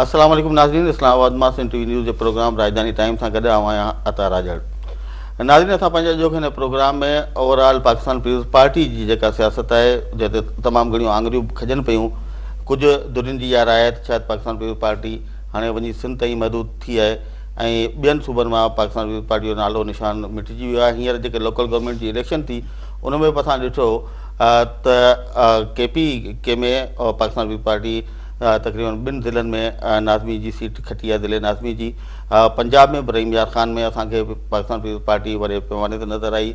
अस्सलाम वालेकुम नाज़रीन, इस्लामाबाद मां सिंध टीवी न्यूज़ जे प्रोग्राम राजधानी टाइम सां गॾु आहियां अता राजड़। नाज़रीन, असां पंहिंजे अॼोके हिन प्रोग्राम में ओवरऑल पाकिस्तान पीपल्स पार्टी जी जेका सियासत आहे जिते तमामु घणियूं आङुरियूं खजनि पियूं, कुझु दुरियुनि जी इहा राय शायदि पाकिस्तान पीपल्स पार्टी हाणे वञी सिंध ताईं महदूद थी आहे ऐं ॿियनि सूबनि मां पाकिस्तान पीपल्स पार्टी जो नालो निशान मिटिजी वियो आहे। हींअर जेके लोकल गवर्नमेंट जी इलेक्शन थी उन में बि असां ॾिठो त के में पाकिस्तान पीपल्स पार्टी तक़रीबन 2 ज़िलनि में नाज़मी जी सीट खटी आहे, ज़िले नाज़मी जी। पंजाब में रहीम यार ख़ान में असांखे पाकिस्तान पीपल्स पार्टी वॾे पैमाने ते नज़र आई।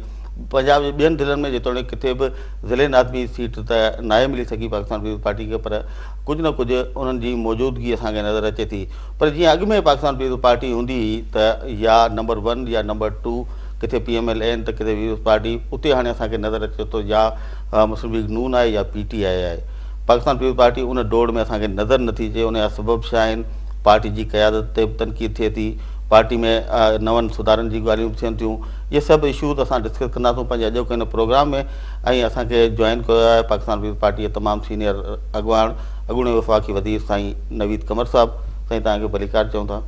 पंजाब जे ॿियनि ज़िलनि में जेतोणीकि किथे बि ज़िले नाज़मी सीट त नाहे मिली सघी पाकिस्तान पीपल्स पार्टी खे, पर कुझु न कुझु उन्हनि जी मौजूदगी असांखे नज़र अचे थी। पर जीअं अॻु में पाकिस्तान पीपल्स पार्टी हूंदी हुई त या नंबर 1 या नंबर 2 किथे PML आहिनि त किथे पीपल्स पार्टी, उते हाणे असांखे नज़र अचे थो या मुस्लिम लीग नून आहे या PTI आहे। पाकिस्तान पीपल्स पार्टी उन दौड़ में असांखे नज़र नथी अचे। उनजा सबब छा आहिनि? पार्टी जी क़यादत ते बि तनक़ीद थिए थी, पार्टी में नवनि सुधारनि जी ॻाल्हियूं थियनि थियूं। इहे सभु इशूज़ असां डिस्कस कंदासीं पंहिंजे अॼोके हिन प्रोग्राम में। ऐं असांखे जॉइन कयो आहे पाकिस्तान पीपल्स पार्टी जे तमामु सीनियर अॻूणे वफ़ाक़ी वज़ीर साईं नवीद कमर साहिबु। साईं तव्हांखे भलीकार चऊं था।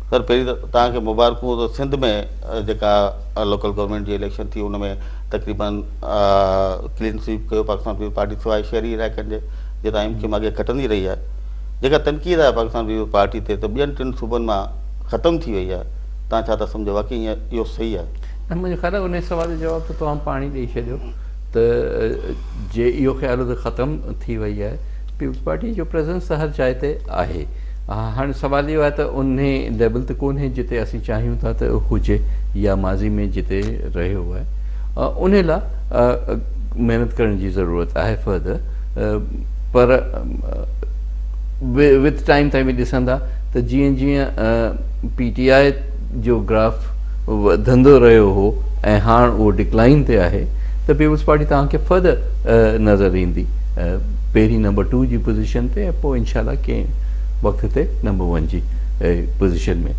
सर, पहिरीं त तव्हांखे मुबारकूं। त सिंध में जेका लोकल गवर्नमेंट जी इलेक्शन थी उन में तक़रीबन क्लीन स्वीप कयो पाकिस्तान पीपल्स पार्टी, सवाइ शहरी इलाइक़नि जे जेका MQ अॻे खटंदी रही आहे। जेका तनक़ीद आहे पाकिस्तान पीपल्स पार्टी ते त ॿियनि 3 सूबनि मां ख़तमु थी वई आहे, तव्हां छा था सम्झो? वाक़ई इहो सही आहे? न, मुंहिंजो ख़्यालु आहे उन सवाल जो जवाबु त तव्हां पाण ई ॾेई छॾियो त जे इहो ख़्यालु त ख़तमु थी वई आहे। पीपल्स पार्टी जो प्रेज़ेंस त हर जाइ ते आहे। हाणे सुवाल इहो आहे त उन लेवल ते कोन्हे जिते असीं चाहियूं था त हुजे या माज़ी में जिते रहियो आहे। उन लाइ महिनत करण जी ज़रूरत आहे फर्दर, पर विथ टाइम तव्हां बि ॾिसंदा त जीअं जीअं PTI जो ग्राफ वधंदो रहियो हो ऐं हाणे उहो डिक्लाइन ते आहे त पीपल्स पार्टी तव्हांखे फर्दर नज़र ईंदी, पहिरीं नंबर 2 जी पोज़ीशन ते, ऐं पोइ इनशाला कंहिं वक़्त ते नंबर 1 जी पोज़ीशन में।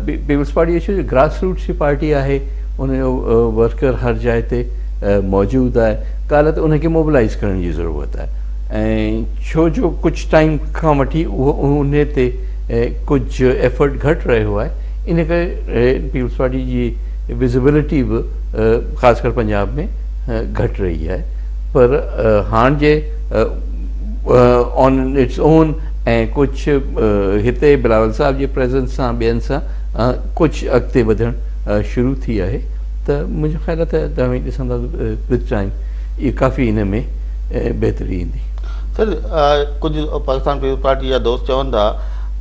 पीपल्स पार्टी छो ग्रास रूट्स जी पार्टी आहे, उनजो वर्कर हर जाइ ते मौजूदु आहे। ॻाल्हि त उनखे मोबिलाइज़ करण जी ज़रूरत आहे। ऐं छो जो कुझु टाइम खां वठी उहो उन ते कुझु एफर्ट घटि रहियो आहे, इन करे पीपल्स पार्टी जी विज़िबिलिटी बि ख़ासि कर पंजाब में घटि रही आहे। पर हाणे जे ऑन इट्स ओन ऐं कुझु हिते बिलावल साहिब जे प्रेज़ेंस सां ॿियनि सां कुझु अॻिते वधणु शुरू थी आहे। त मुंहिंजो ख़्यालु आहे त तव्हां ॾिसंदा विथ टाइम इहा काफ़ी इन में बहितरी ईंदी। सर, कुझु पाकिस्तान पीपल्स पार्टी जा दोस्त चवनि था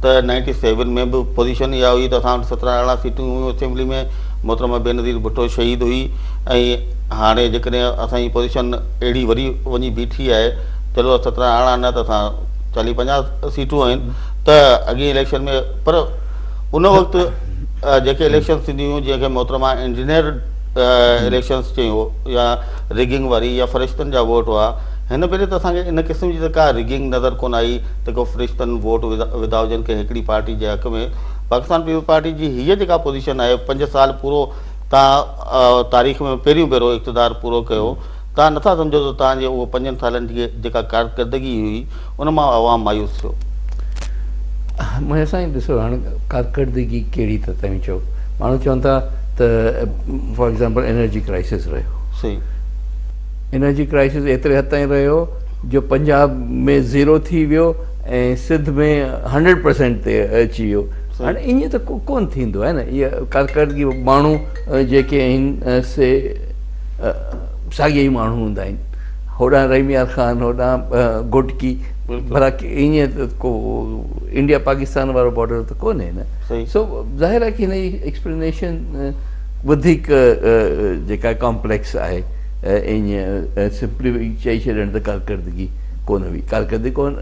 त 97 में बि पोज़ीशन इहा हुई त असां वटि 17-18 सीटूं हुयूं असेंबली में, मोहतरमा बेनज़ीर भुट्टो शहीद हुई। ऐं हाणे जेकॾहिं असांजी पोज़ीशन अहिड़ी वरी वञी बीठी आहे, चलो 17-18 न त असां 40-50 सीटूं आहिनि त अॻे इलेक्शन में। पर उन वक़्तु जेके इलेक्शन्स थींदियूं हुयूं, जंहिंखे मोहतरमा इंजीनियर इलेक्शन्स चयूं, या रिगिंग वारी या फ़रिश्तनि जा वोट हुआ, हिन भेरे त असांखे इन क़िस्म जी त का रिगिंग नज़र कोन आई त को फ़रिश्तनि वोट विधा हुजनि कंहिं हिकिड़ी पार्टी जे हक़ में। पाकिस्तान पीपल्स पार्टी जी हीअ जेका पोज़ीशन आहे, 5 साल पूरो तव्हां तारीख़ में पहिरियों भेरो इक़्तिदार पूरो कयो, तव्हां नथा सम्झो त तव्हांजे उहो 5 सालनि जी जेका कारकर्दगी हुई उन मां अवाम मायूस थियो? मुंहिंजे साईं ॾिसो, हाणे कारकर्दगी कहिड़ी त तव्हां चओ, माण्हू चवनि था त फॉर एग्ज़ाम्पल एनर्जी क्राइसिस रहियो। सही, एनर्जी क्राइसिस एतिरे हद ताईं रहियो जो पंजाब में 0 थी वियो ऐं सिंध में 100% ते अची वियो। हाणे ईअं त कोन थींदो आहे न। इहा कारकर्दगी माण्हू जेके आहिनि से साॻिया ई माण्हू हूंदा आहिनि। होॾां रहीम यार ख़ान, होॾां गुटकी, भला ईअं त को इंडिया पाकिस्तान वारो बॉर्डर त कोन्हे न। सो ज़ाहिर आहे कि हिन जी एक्सप्लेनेशन वधीक जेका कॉम्प्लेक्स आहे। ईअं सिंपली चई छॾणु त कारकर्दगी कोन हुई, कारकर्दगी कोन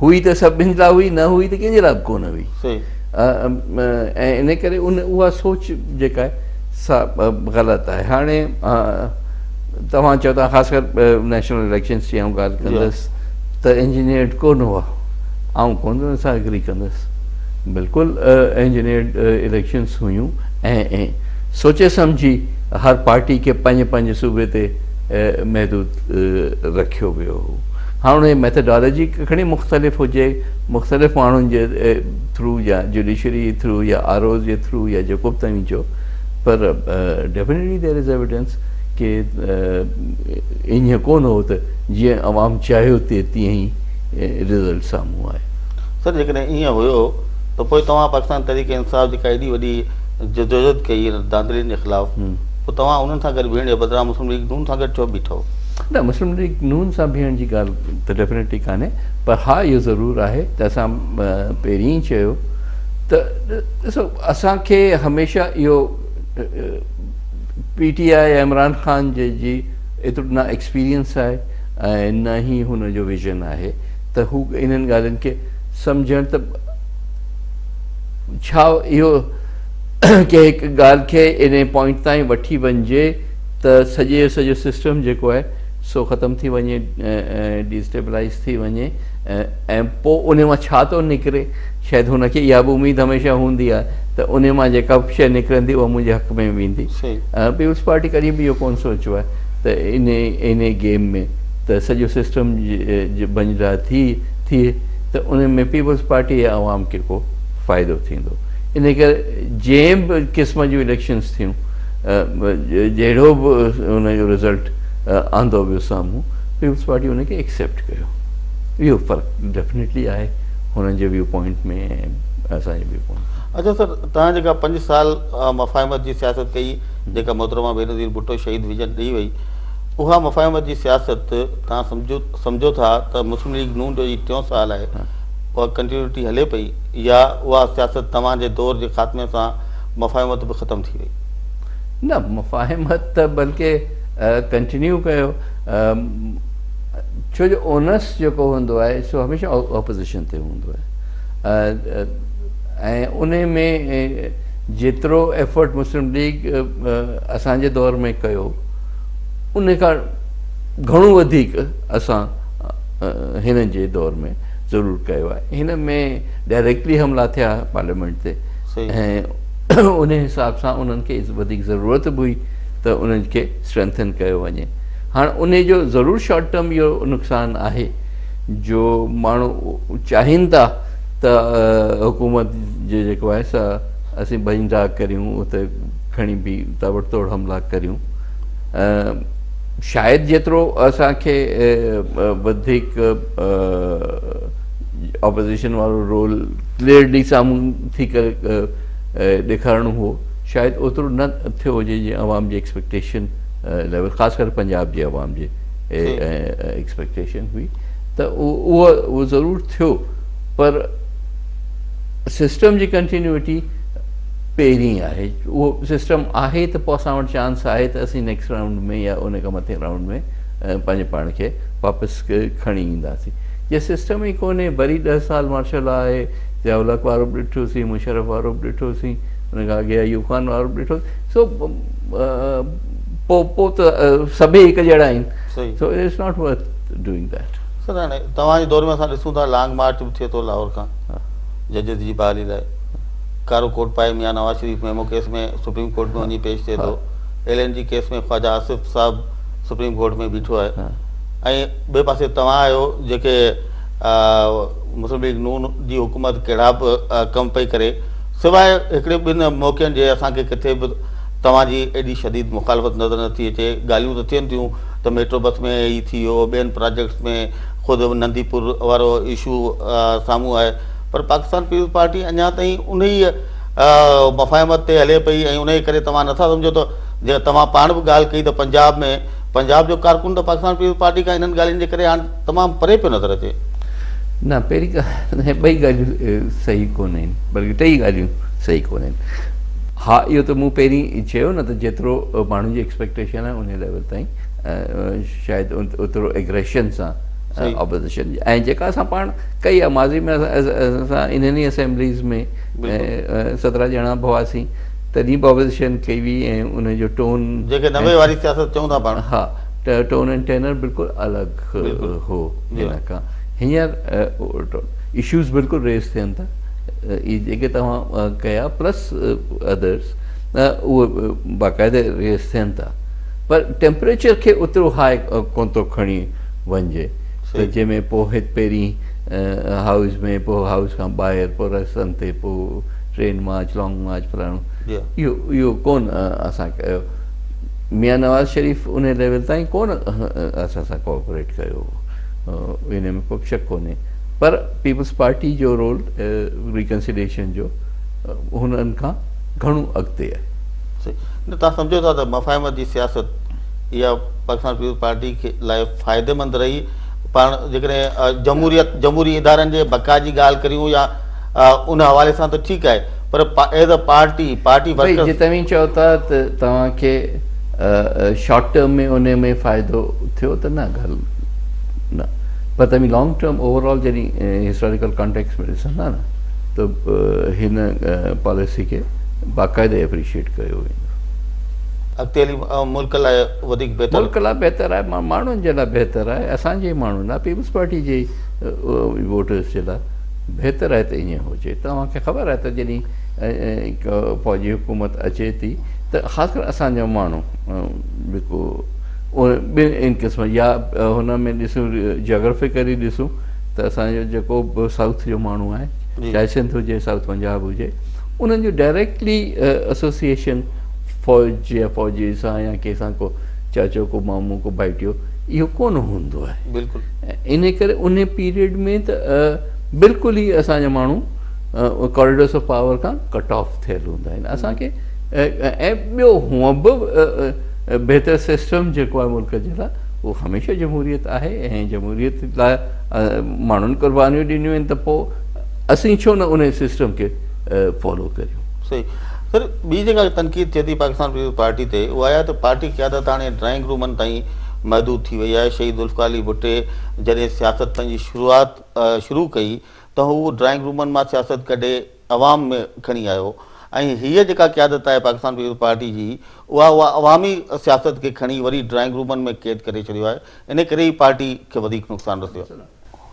हुई त सभिनी लाइ हुई, न हुई त कंहिंजे लाइ बि कोन हुई। ऐं इन करे उहा सोच जेका आहे सा ग़लति आहे। हाणे तव्हां चओ था ख़ासि कर नेशनल इलेक्शन्स जी आउं ॻाल्हि कंदुसि त इंजीनियर्ड कोन हुआ, आउं कोन हुन सां एग्री कंदुसि। बिल्कुलु इंजीनियर्ड इलेक्शन्स हुयूं ऐं सोचे सम्झी हर पार्टी खे पंहिंजे सूबे ते महदूद रखियो वियो हो। हाँ उन मेथडोलॉजी खणी मुख़्तलिफ़ हुजे, मुख़्तलिफ़ माण्हुनि जे थ्रू या जुडिशरी जे थ्रू या आरओ जे थ्रू या जेको बि तव्हां चओ, पर डेफिनेटली देयर इज़ एविडेंस कि ईअं कोन हो त जीअं अवाम चाहियो तीअं ई रिज़ल्ट साम्हूं आहे। सर जेकॾहिं ईअं हुयो त पोइ तव्हां पाकिस्तान तहरीक इंसाफ़ जेका एॾी वॾी जदोजहद कई दांधलियुनि जे ख़िलाफ़, पोइ तव्हां उन्हनि सां गॾु बीहण जे बदिरां मुस्लिम लीग नून सां गॾु छो बीठो? न, मुस्लिम लीग नून सां बीहण जी ॻाल्हि त डेफिनेटली कान्हे, पर हा इहो ज़रूरु आहे त असां पहिरीं ई चयो त ॾिसो असांखे हमेशह इहो PTI इमरान ख़ान जी एतिरो न एक्सपीरियंस आहे ऐं न ई हुनजो विज़न आहे त हू इन्हनि ॻाल्हियुनि खे सम्झण त छा इहो की हिकु ॻाल्हि खे इन पॉइंट ताईं वठी वञिजे त सॼो सिस्टम जेको आहे सो ख़तमु थी वञे, डिस्टेबलाइज़ थी वञे ऐं पोइ उन मां छा थो निकिरे, शायदि हुनखे इहा बि उमेदु हमेशह हूंदी आहे त उन मां जेका बि शइ निकिरंदी उहा मुंहिंजे हक़ में वेंदी। पीपुल्स पार्टी कॾहिं बि इहो कोन सोचियो आहे त इन गेम में त सॼो सिस्टम बंजरा थिए त उन में पीपुल्स पार्टी या अवाम खे को फ़ाइदो थींदो। इन करे जंहिं बि क़िस्म जूं इलेक्शन्स थियूं, जहिड़ो बि हुनजो रिज़ल्ट आंदो वियो साम्हूं, पीपुल्स पार्टी उनखे एक्सेप्ट कयो। इहो फ़र्क़ु डेफिनेटली आहे हुननि जे व्यू पॉइंट में ऐं असांजे व्यू पॉइंट में। अच्छा सर, तव्हां जेका 5 साल मफ़ाहिमत जी सियासत कई, जेका मोहतरमा बेनज़ीर भुट्टो शहीद विजन ॾेई वई, उहा मफ़ाहिमत जी सियासत तव्हां सम्झो था त मुस्लिम लीग नून जो ई 3 साल आहे, उहा कंटिन्यूटी हले पई, या उहा सियासत तव्हांजे दौर जे ख़ात्मे सां मफ़ाहिमत बि ख़तमु थी वई? न, मफ़ाहिमत त बल्कि कंटिन्यू कयो, छो जो ओनस जेको हूंदो आहे सो हमेशह ऑपोज़िशन ते हूंदो आहे ऐं उन में जेतिरो एफर्ट मुस्लिम लीग असांजे दौर में कयो उन खां घणो वधीक असां हिन जे दौर में ज़रूरु कयो आहे। हिन में डायरेक्टली हमला थिया पार्लियामेंट ते ऐं उन हिसाब सां उन्हनि खे वधीक ज़रूरत बि हुई त उन्हनि खे स्ट्रेंथन कयो वञे। हाणे उन जो ज़रूरु शॉर्ट टर्म इहो नुक़सानु आहे जो माण्हू चाहिनि था त हुकूमत जो जेको आहे सा असीं बंदा करियूं, उते खणी बि ताबड़तोड़ हमला करियूं। शायदि जेतिरो असांखे वधीक ऑपोज़िशन वारो रोल क्लियरली साम्हूं थी करे ॾेखारणो हो, शायदि ओतिरो न थियो हुजे जीअं अवाम जी एक्सपेक्टेशन लेवल, ख़ासि करे पंजाब जे अवाम जे एक्सपेक्टेशन हुई, त उहो ज़रूरु थियो। पर सिस्टम जी कंटिन्यूटी पहिरीं आहे, उहो सिस्टम आहे त पोइ असां वटि चांस आहे त असीं नेक्स्ट राउंड में या उन खां मथे राउंड में पंहिंजे पाण खे वापसि खणी ईंदासीं। जे सिस्टम ई कोन्हे, वरी 10 साल मार्शल आहे, ज़ियाउल हक़ वारो बि ॾिठोसीं, मुशर्रफ वारो बि ॾिठोसीं, उन खां अॻे अयूब खान वारो बि ॾिठोसीं, सो पोइ त सभई हिकु जहिड़ा आहिनि, so it is not worth doing that. Sir हाणे तव्हांजे दौर में असां ॾिसूं था लॉन्ग मार्च बि थिए थो लाहौर खां जजिद जी बहाली लाइ, कारो कोट पाए मियां नवाज़ शरीफ़ मेमो केस में सुप्रीम कोर्ट में वञी पेश थिए थो, LNG केस में ख्वाजा आसिफ़ साहब सुप्रीम कोर्ट में बीठो आहे, ऐं ॿिए पासे तव्हां आहियो जेके मुस्लिम लीग नून जी हुकूमत कहिड़ा बि कमु पई करे, सवाइ हिकिड़े 2 मौक़नि जे असांखे किथे बि तव्हांजी एॾी शदीद मुखालफ़त नज़र नथी अचे। ॻाल्हियूं त थियनि थियूं त मेट्रो बस में ई थी वियो, ॿियनि प्रोजेक्ट्स में ख़ुदि नंदीपुर वारो इशू साम्हूं आहे, पर पाकिस्तान पीपुल्स पार्टी अञा ताईं उन ई मफ़ाहिमत ते हले पई ऐं उन जे करे तव्हां नथा सम्झो त जे तव्हां पाण बि ॻाल्हि कई त पंजाब जो कारकुन त पाकिस्तान पीपुल्स पार्टी खां इन्हनि ॻाल्हियुनि जे करे हाणे तमामु परे पियो नज़र अचे? न, पहिरीं ॻाल्हि, ॿई ॻाल्हियूं सही कोन आहिनि, बल्कि 2 ॻाल्हियूं सही कोन आहिनि। हा, इहो त मूं पहिरीं चयो न त जेतिरो माण्हुनि जी एक्सपेक्टेशन आहे उन लेवल ताईं शायदि ओतिरो एग्रेशन सां ऑपोज़िशन ऐं जेका असां पाण कई आहे माज़ी में असां इन्हनि ई असेंबलीज़ में 17 ॼणा बि हुआसीं, तॾहिं बि ऑपोज़िशन कई हुई ऐं उनजो टोन जेके 90 वारी सियासत चऊं था पाण, हा, टोन एंड टेनर बिल्कुलु अलॻि हो हिन खां। हींअर इशूज़ बिल्कुलु रेज़ थियनि था, इहे जेके तव्हां कया प्लस अदर्स उहे बाक़ाइदे रेज़ थियनि था, पर टेम्परेचर खे ओतिरो हाई कोन थो खणी वञिजे त जंहिंमें पोइ पहिरीं हाउस में, पोइ हाउस खां ॿाहिरि, पोइ रस्तनि ते, पोइ ट्रेन मार्च, लॉन्ग मार्च फलाणो, इहो कोन असां कयो। मियां नवाज़ शरीफ़ उन लेवल ताईं कोन असां सां कोऑपरेट कयो, इन में को शक कोन्हे। पर पीपल्स पार्टी जो रोल रिकन्सिलेशन जो हुननि खां घणो अॻिते आहे। न तव्हां सम्झो था त मफ़ाहिमत जी सियासत इहा पाकिस्तान पीपल्स पार्टी खे लाइ फ़ाइदेमंद रही? पाण जेकॾहिं जमहूरी इदारनि जे बका जी ॻाल्हि करियूं या उन हवाले सां त ठीकु आहे, पर एज़ अ पार्टी जे तव्हीं चओ था त तव्हांखे शॉर्ट टर्म में उन में फ़ाइदो थियो त न ॻाल्हि न, पर तव्हां लॉन्ग टर्म ओवरऑल जॾहिं हिस्टोरिकल कॉन्टेक्स्ट में ॾिसंदा न त हिन पॉलिसी खे बाक़ाइदे एप्रिशिएट कयो वेंदो। अॻिते हली मुल्क लाइ वधीक बहितर, मुल्क लाइ बहितर आहे, माण्हुनि जे लाइ बहितर आहे, असांजे माण्हुनि लाइ, पीपल्स पार्टी जे वोटर्स जे लाइ बहितर आहे त ईअं हुजे। तव्हांखे ख़बर आहे त जॾहिं फ़ौजी हुकूमत अचे थी त ख़ासि करे असांजा माण्हू जेको ॿिनि इन क़िस्म या हुन में ॾिसूं जियोग्राफिकली ॾिसूं त असांजो जेको बि साउथ जो माण्हू आहे, चाहे सिंध हुजे, साउथ पंजाब हुजे, उन्हनि जो डायरेक्टली एसोसिएशन फ़ौज या फ़ौजी सां या कंहिंसां को चाचो, को मामू, को भाइटियो, इहो कोन हूंदो आहे। बिल्कुलु इन करे उन पीरियड में त बिल्कुलु ई असांजा माण्हू कॉरिडोर्स ऑफ पावर खां कट ऑफ थियल हूंदा आहिनि। असांखे ऐं ॿियो हूअं बि बहितर सिस्टम जेको आहे मुल्क जे लाइ उहो हमेशह जमहूरियत आहे, ऐं जमहूरियत लाइ माण्हुनि क़ुर्बानियूं ॾिनियूं आहिनि, त पोइ असीं छो न उन सिस्टम खे फॉलो करियूं। सही सर, ॿी जेका तनक़ीद थिए थी पाकिस्तान पीपल्स पार्टी ते, उहा आहे त पार्टी क़यादत हाणे ड्राइंग रूमनि ताईं महदूद थी वई आहे। शहीद ज़ुल्फ़िकार अली भुट्टे जॾहिं सियासत पंहिंजी शुरू कई त हू ड्राइंग रूमनि मां सियासत कढे अवाम में खणी आयो, ऐं हीअ जेका क़यादत आहे पाकिस्तान पीपल्स पार्टी जी, उहा अवामी सियासत खे खणी वरी ड्राइंग रूमनि में क़ैद करे छॾियो आहे। इन करे ई पार्टी खे वधीक नुक़सानु रसियो।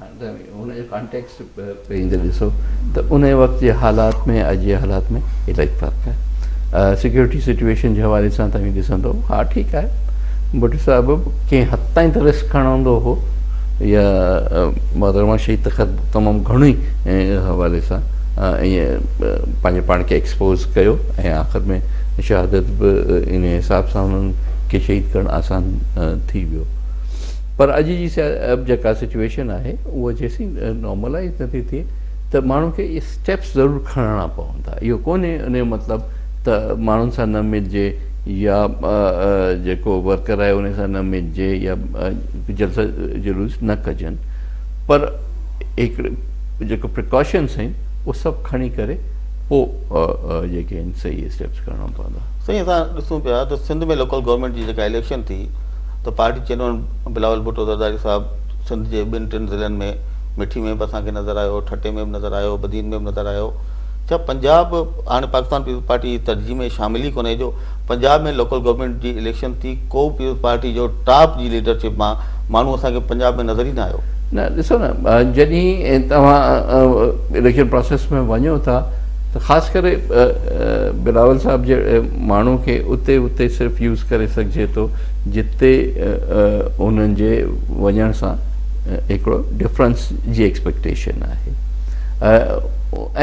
हुनजो कॉन्टेक्स्ट पंहिंजो ॾिसो त उन वक़्त जे हालात में अॼु जे हालात में इलाही फ़र्क़ु आहे। सिक्योरिटी सिचुएशन जे हवाले सां तव्हां ॾिसंदो, हा ठीकु आहे, भुट्टो साहिबु कंहिं हद ताईं त रिस्क खणंदो हो, या मोहतरमा शहीद तख़त तमामु घणो ई हवाले सां ईअं पंहिंजे पाण खे एक्सपोज़ कयो, ऐं आख़िर में शहादत बि इन हिसाब सां उन्हनि खे शहीद करणु आसान थी वियो। पर अॼु जी जेका सिचुएशन आहे उहा जेसीं नॉर्मलाइज़ नथी थिए त माण्हू खे इहे स्टेप्स ज़रूरु खणणा पवंदा। इहो कोन्हे उन जो मतिलबु त माण्हुनि सां न मिलिजे या जेको वर्कर आहे उन सां न मिलिजे या जलसा जुलूस न कजनि, पर हिकिड़े जेको प्रिकॉशन्स आहिनि उहे सभु खणी करे पोइ जेके आहिनि सही स्टेप्स खणणा पवंदा। सही असां ॾिसूं पिया त सिंध में लोकल गवर्नमेंट जी जेका इलेक्शन थी त पार्टी चेयरमैन बिलावल भुट्टो ज़रदारी साहिबु सिंध जे ॿिनि टिनि ज़िलनि में, मिठी में बि असांखे नज़र आयो, ठटे में बि नज़र आयो, बदीन में बि नज़र आयो। छा पंजाब हाणे पाकिस्तान पीपल्स पार्टी जी तरजीह में शामिल ई कोन्हे जो पंजाब में लोकल गवर्नमेंट जी इलेक्शन थी, को पीपल्स पार्टी जो टॉप जी लीडरशिप मां माण्हू असांखे पंजाब में नज़र ई न आयो? न ॾिसो न, जॾहिं तव्हां इलेक्शन प्रोसेस में वञो था त ख़ासि करे बिलावल साहिब जे माण्हू खे उते सिर्फ़ु यूज़ करे सघिजे थो जिते उन्हनि जे वञण सां हिकिड़ो डिफरेंस जी एक्सपेक्टेशन आहे,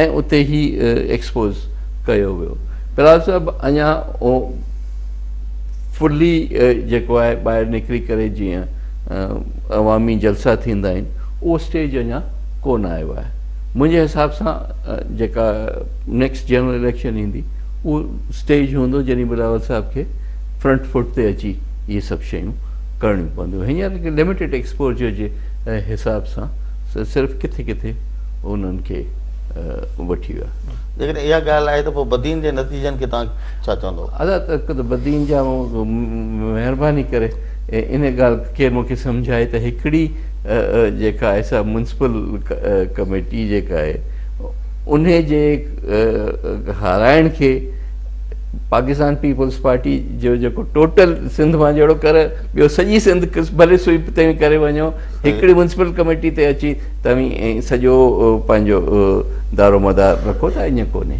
ऐं उते ई एक्सपोज़ कयो वियो। बिलावल साहिबु अञा फुली जेको आहे ॿाहिरि निकिरी करे जीअं अवामी जलसा थींदा आहिनि उहो स्टेज अञा कोन आयो आहे। मुंहिंजे हिसाब सां जेका नेक्स्ट जनरल इलेक्शन ईंदी उहो स्टेज हूंदो जॾहिं बिलावल साहिब खे फ्रंट फुट ते अची इहे सभु शयूं करणियूं पवंदियूं। हींअर लिमिटेड एक्सपोजर जे हिसाब सां सिर्फ़ु किथे किथे उन्हनि खे वठी वियो आहे। लेकिन इहा ॻाल्हि आहे त पोइ बदीन जे नतीजनि खे तव्हां छा चवंदो? अदा त बदीन जा महिरबानी करे इन ॻाल्हि खे मूंखे सम्झाए त हिकिड़ी जेका आहे सा म्युनिसिपल कमेटी जेका आहे उन जे हाराइण खे पाकिस्तान पीपल्स पार्टी जो जेको टोटल सिंध मां जहिड़ो करे ॿियो सॼी सिंध भले स्वीप ते करे वञो, हिकिड़ी म्युनिसिपल कमेटी ते अची तव्हीं सॼो पंहिंजो दारो मदार रखो था, ईअं कोन्हे।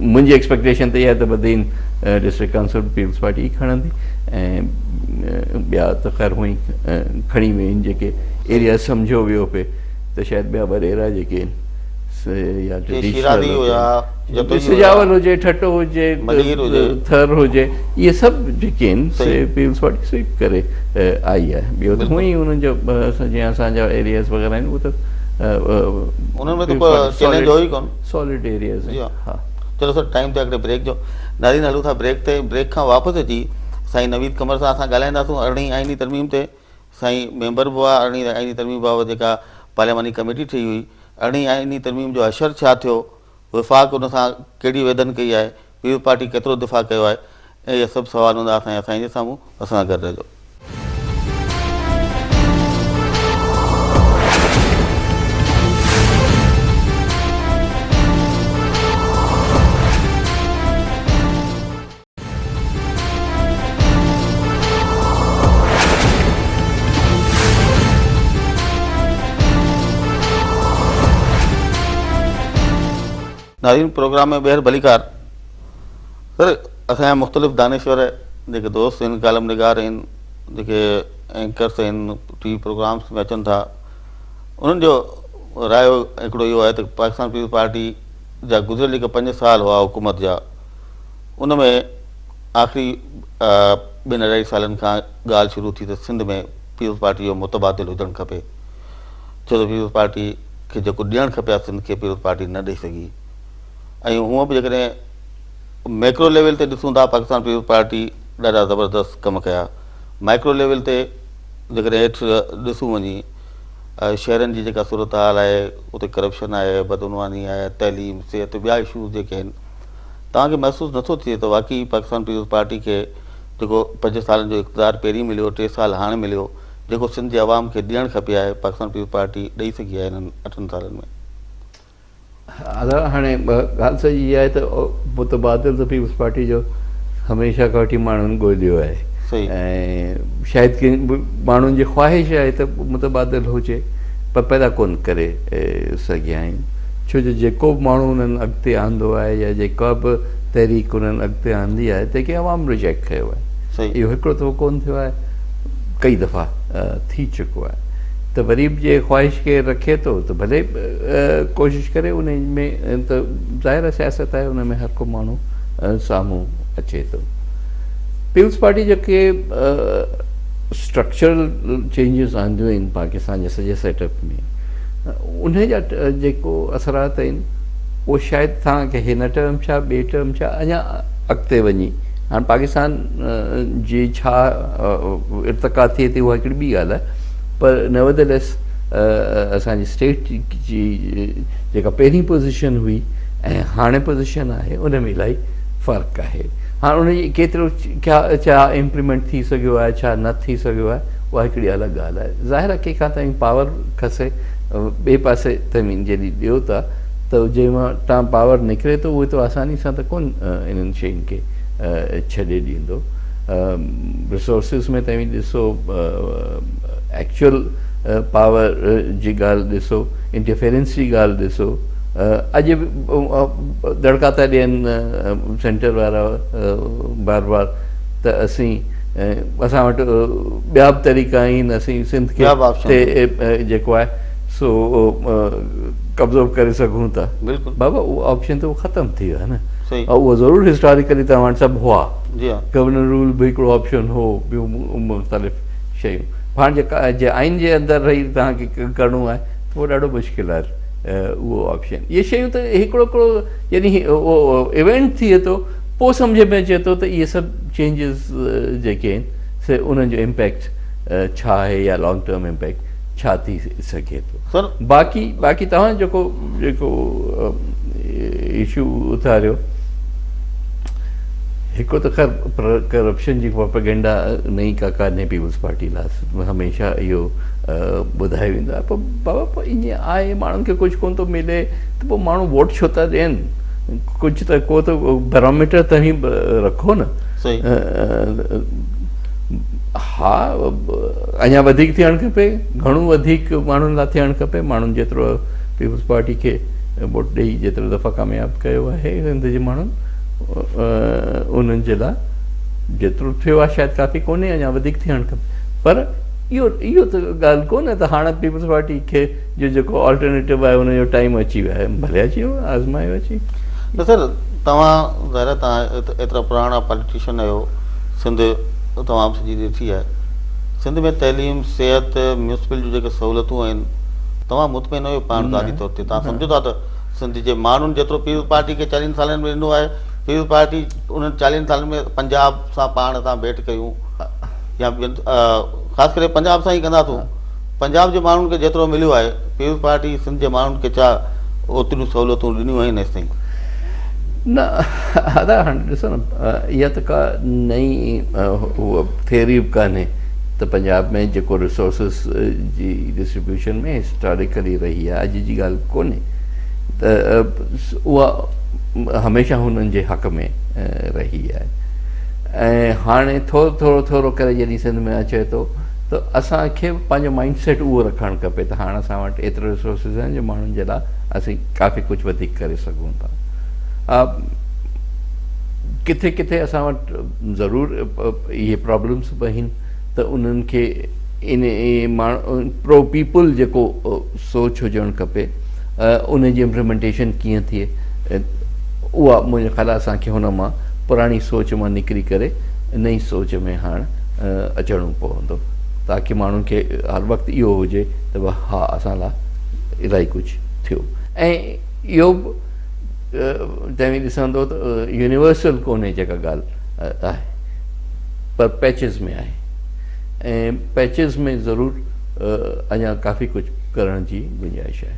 मुंहिंजी एक्सपेक्टेशन त इहा आहे त Badin district council People's Party ई खणंदी, ऐं ॿिया त ख़ैर हूअं ई खणी वियूं आहिनि जेके एरिया सम्झो वियो पे त शायदि ॿिया 2 एरा जेके आहिनि या शिरादी हुया, जतोई हुया, सिजावल हुजे, ठट्टो हुजे, मलीर हुजे, थर हुजे, इहे सभु जेके आहिनि से पीपल्स पार्टी स्वीप करे आई आहे। ॿियो त हूअं ई उन्हनि जो जीअं असांजा एरियाज़ वग़ैरह आहिनि उहे त उन्हनि में त चैलेंज हो ई कोन, सॉलिड एरियाज़। हा, चलो सर टाइम ते हिकिड़े ब्रेक जो नाज़रीन हलूं था ब्रेक ते। ब्रेक खां वापसि अची साईं नवीद कमर सां असां ॻाल्हाईंदासूं 18वीं आईनी तरमीम ते। साईं मेंबर बि हुआ 18वीं आईनी तरमीम बाबति जेका पार्लियामानी कमेटी ठही हुई। 18वीं आईनी तरमीम जो असरु छा थियो, विफ़ाक़ उन सां कहिड़ी वेदन कई आहे, पीपल्स पार्टी केतिरो दिफ़ा कयो आहे, ऐं इहे सभु सवाल हूंदा असांजे साईं जे साम्हूं। असां गॾु रहिजो। नाज़रीन प्रोग्राम में ॿीहर भलीकार। सर असांजा मुख़्तलिफ़ दानिश्वर जेके दोस्त आहिनि, कालम निगार आहिनि, जेके एंकर्स आहिनि, टीवी प्रोग्राम्स में अचनि था, उन्हनि जो राय हिकिड़ो इहो आहे त पाकिस्तान पीपल्स पार्टी जा गुज़िरियल जेके 5 साल हुआ हुकूमत जा, उन में आख़िरी 2-2.5 सालनि खां ॻाल्हि शुरू थी त सिंध में पीपल्स पार्टी जो मुतबादिल हुजणु खपे। छो त पीपल्स पार्टी खे जेको ॾियणु खपे आहे सिंध खे पीपल्स पार्टी न ॾेई सघी। ऐं हूअं बि जेकॾहिं मैक्रो लेवल ते ॾिसूं था पाकिस्तान पीपल्स पार्टी ॾाढा ज़बरदस्त कम कया। माइक्रो लेवल ते जेकॾहिं हेठि ॾिसूं वञी शहरनि जी जेका सूरत हाल आहे, उते करप्शन आहे, बदउनवानी आहे, तइलीम, सिहत, ॿिया इशूज़ जेके आहिनि, तव्हांखे महसूसु नथो थिए त वाक़ई पाकिस्तान पीपल्स पार्टी खे जेको 5 सालनि जो इक़्तिदार पहिरीं मिलियो, 3 साल हाणे मिलियो, जेको सिंध जे आवाम खे ॾियणु खपे आहे, पाकिस्तान पीपल्स पार्टी ॾेई सघी आहे हिननि 8 सालनि में? हाणे ॻाल्हि सॼी इहा आहे त मुतबादिल त पीपल्स पार्टी जो हमेशह खां वठी माण्हुनि ॻोल्हियो आहे, ऐं शायदि कंहिं माण्हुनि जी ख़्वाहिश आहे त मुतबादिल हुजे, पर पैदा कोन करे सघिया आहिनि। छो जो जेको बि माण्हू उन्हनि अॻिते आंदो आहे या जेका बि तहरीक उन्हनि अॻिते आंदी आहे तंहिंखे अवाम रिजेक्ट कयो आहे। इहो हिकिड़ो दफ़ो कोन थियो आहे, कई दफ़ा थी चुको आहे। त ग़रीब जे ख़्वाहिश खे रखे थो त भले कोशिशि करे उन में, त ज़ाहिर सियासत आहे, उन में हर को माण्हू साम्हूं अचे थो। पीपल्स पार्टी जेके स्ट्रक्चरल चेंजिस आंदियूं आहिनि पाकिस्तान जे सॼे सेटअप में, उन जा जेको असरात आहिनि उहो शायदि तव्हांखे हिन टर्म छा ॿिए टर्म छा अञा अॻिते वञी हाणे पाकिस्तान जी छा इर्तिका थिए थी उहा हिकिड़ी ॿी ॻाल्हि आहे, पर नेवरदलेस असांजी स्टेट जी जेका पहिरीं पोज़ीशन हुई ऐं हाणे पोज़ीशन आहे उन में इलाही फ़र्क़ु आहे। हाणे उनजी केतिरो छा इम्प्लीमेंट थी सघियो आहे, छा न थी सघियो आहे, उहा हिकिड़ी अलॻि ॻाल्हि आहे। ज़ाहिर आहे कंहिंखां ताईं पावर खसे, ॿिए पासे तमीन जॾहिं ॾियो था त जंहिं मां तव्हां पावर निकिरे थो उहे त आसानी सां त कोन इन्हनि शयुनि खे छॾे ॾींदो। रिसोर्सिस में तव्हां ॾिसो, एक्चुअल पावर जी ॻाल्हि ॾिसो, इंटरफेरेंस जी ॻाल्हि ॾिसो, अॼु बि दड़का था ॾियनि सेंटर वारा बार बार त असां वटि ॿिया बि तरीक़ा आहिनि, असीं सिंध खे जेको आहे सो कब्ज़ो करे सघूं था। बाबा उहो ऑप्शन त उहो ख़तमु थी वियो आहे न, उहो ज़रूरु हिस्टोरिकली तव्हां वटि सभु हुआ, गवर्नर रूल बि हिकिड़ो ऑप्शन हो, ॿियूं मुख़्तलिफ़ शयूं। हाणे जेका जे आइन जे अंदरि रही तव्हांखे करिणो आहे त उहो ॾाढो मुश्किल आहे उहो ऑप्शन। इहे शयूं त हिकिड़ो हिकिड़ो यानी उहो इवेंट थिए थो, पोइ सम्झ में अचे थो त इहे सभु चेंजिस जेके आहिनि से उन्हनि जो इम्पैक्ट छा आहे या लॉन्ग टर्म इम्पैक्ट छा थी सघे थो। बाक़ी तव्हां जेको इशू उथारियो, हिकिड़ो त ख़ैर करप्शन जी प्रोपेगेंडा नई का कान्हे पीपल्स पार्टी लाइ, हमेशह इहो ॿुधायो वेंदो आहे। पोइ बाबा पोइ ईअं आहे, माण्हुनि खे कुझु कोन थो मिले त पोइ माण्हू वोट छो था ॾियनि, कुझु त को त बैरोमीटर तव्हीं रखो न। हा, अञा वधीक थियणु खपे, घणो वधीक माण्हुनि लाइ थियणु खपे। माण्हुनि जेतिरो पीपल्स पार्टी खे वोट ॾेई जेतिरो दफ़ा कामयाबु कयो आहे सिंध जे माण्हुनि, उन्हनि जे लाइ जेतिरो थियो आहे शायदि काफ़ी कोन्हे, अञा वधीक थियणु खपे। पर इहो त ॻाल्हि कोन्हे त हाणे पीपल्स पार्टी खे जो जेको ऑल्टरनेटिव आहे हुनजो टाइम अची वियो आहे, भले अची वियो, आज़मायो अची। न सर, तव्हां ज़ाहिर तव्हां एतिरा पुराणा पॉलिटिशियन आहियो, सिंध तमामु सॼी ॾिठी आहे, सिंध में तइलीम, सिहत, म्यूनिसिपल जूं जेके सहूलियतूं आहिनि, तव्हां मुतमिन आहियो पाण ज़ाती तौर ते? तव्हां सम्झो था त सिंध जे माण्हुनि जेतिरो पीपल्स पार्टी खे 40 सालनि में ॾिनो आहे, पीपल्स पार्टी उन्हनि 40 सालनि में पंजाब सां पाण सां भेट कयूं, या ख़ासि करे पंजाब सां ई कंदासूं, पंजाब जे माण्हुनि खे जेतिरो मिलियो आहे, पीपल्स पार्टी सिंध जे माण्हुनि खे छा ओतिरियूं सहूलियतूं ॾिनियूं आहिनि हेसि ताईं? न, अदा हाणे ॾिसो न, इहा त का नई उहा थियरी बि कान्हे त पंजाब में जेको रिसोर्सिस जी डिस्ट्रीब्यूशन में हिस्टोरिकली रही आहे, अॼु जी ॻाल्हि कोन्हे, त उहा हमेशह हुननि जे हक़ में रही आहे। ऐं हाणे थोरो थोरो करे जॾहिं सिंध में अचे थो त असांखे पंहिंजो माइंड सेट उहो रखणु खपे त हाणे असां वटि एतिरा रिसोर्सिस आहिनि जो माण्हुनि जे लाइ असीं काफ़ी कुझु वधीक करे सघूं था। किथे किथे असां वटि ज़रूरु इहे प्रॉब्लम्स बि आहिनि त उन्हनि खे इन माण्हू प्रो पीपल जेको सोच हुजणु खपे, उन जी इम्प्लीमेंटेशन कीअं थिए, उहा मुंहिंजे ख़्याल असांखे हुन मां पुराणी सोच मां निकिरी करे नई सोच में हाणे अचणो पवंदो, ताकी माण्हुनि खे हर वक़्तु इहो हुजे त हा असां लाइ इलाही कुझु थियो। ऐं इहो बि तव्हां ॾिसंदो त यूनिवर्सल कोन्हे जेका ॻाल्हि आहे, पर पैचिस में आहे, ऐं पैचिस में ज़रूरु अञा काफ़ी कुझु करण जी गुंजाइश आहे।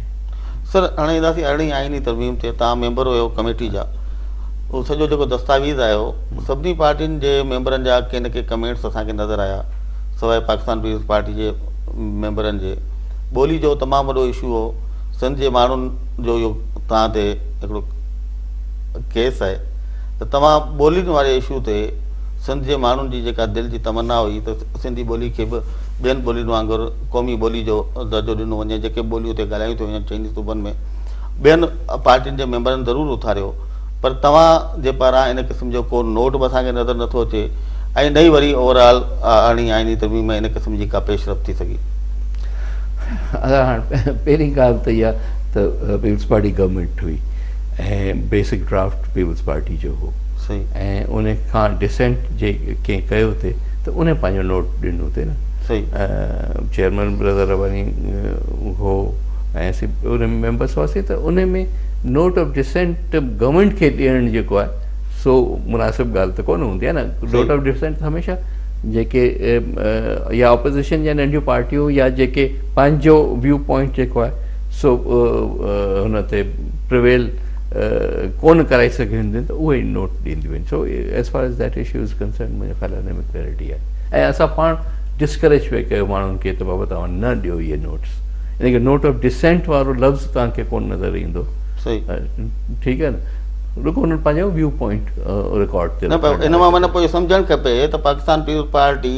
सर, हाणे ईंदासीं अरिड़हीं आइनी तरमीम ते। तव्हां मेंबर हुयो कमेटी जा, उहो सॼो जेको दस्तावेज़ आयो, सभिनी पार्टियुनि जे मेंबरनि जा के न के कमेंट्स असांखे नज़र आया, सवाइ पाकिस्तान पीपल्स पार्टी जे मेंबरनि जे। ॿोली जो तमामु वॾो इशू हो, सिंध जे माण्हुनि जो इहो तव्हां ते हिकिड़ो केस आहे त तव्हां ॿोलियुनि वारे इशू ते सिंध जे माण्हुनि जी जेका दिलि जी तमन्ना हुई त सिंधी ॿोली खे बि ॿियनि ॿोलियुनि वांगुरु क़ौमी ॿोली जो दर्जो ॾिनो वञे, जेके ॿोलियूं हुते ॻाल्हायूं थियूं वञनि चइनी सूबनि में, ॿियनि पार्टियुनि जे मेंबरनि ज़रूरु उथारियो, पर तव्हां जे पारां इन क़िस्म जो को नोट बि असांखे नज़र नथो अचे, ऐं नई वरी ओवरऑल अरिड़हीं आइनी तरमीम में इन क़िस्म जी का पेशरफ़ थी सघी? हाणे पहिरीं ॻाल्हि त इहा त पीपल्स पार्टी गवर्नमेंट हुई ऐं बेसिक ड्राफ्ट पीपल्स पार्टी जो हो, सही, ऐं उन खां डिसेंट जे कंहिं कयो थिए त उन पंहिंजो नोट ॾिनो थिए न, सही, चेयरमैन ब्रदर रवानी हो ऐं असीं उन में मेंबर्स हुआसीं, त उन में नोट ऑफ डिसेंट गवर्नमेंट खे ॾियणु जेको आहे सो मुनासिबु ॻाल्हि त कोन हूंदी आहे न। नोट ऑफ डिसेंट हमेशह जेके या ऑपोज़िशन या नंढियूं पार्टियूं या जेके पंहिंजो व्यू पॉइंट जेको आहे सो हुन ते प्रिवेल कोन कराए सघियूं आहिनि त उहे नोट ॾींदियूं आहिनि। So as far as that issue is concern मुंहिंजे ख़्याल हिन में क्लैरिटी आहे। ऐं असां पाण डिस्करेज पिया कयो माण्हुनि खे त बाबा तव्हां न ॾियो इहे नोट्स, इन खे नोट ऑफ डिसेंट वारो लफ़्ज़ तव्हांखे कोन नज़र ईंदो, ठीकु आहे न, रुगो हुननि पंहिंजो व्यू पॉइंट रिकॉर्ड ते इन मां माना पोइ सम्झणु खपे त पाकिस्तान पीपल्स पार्टी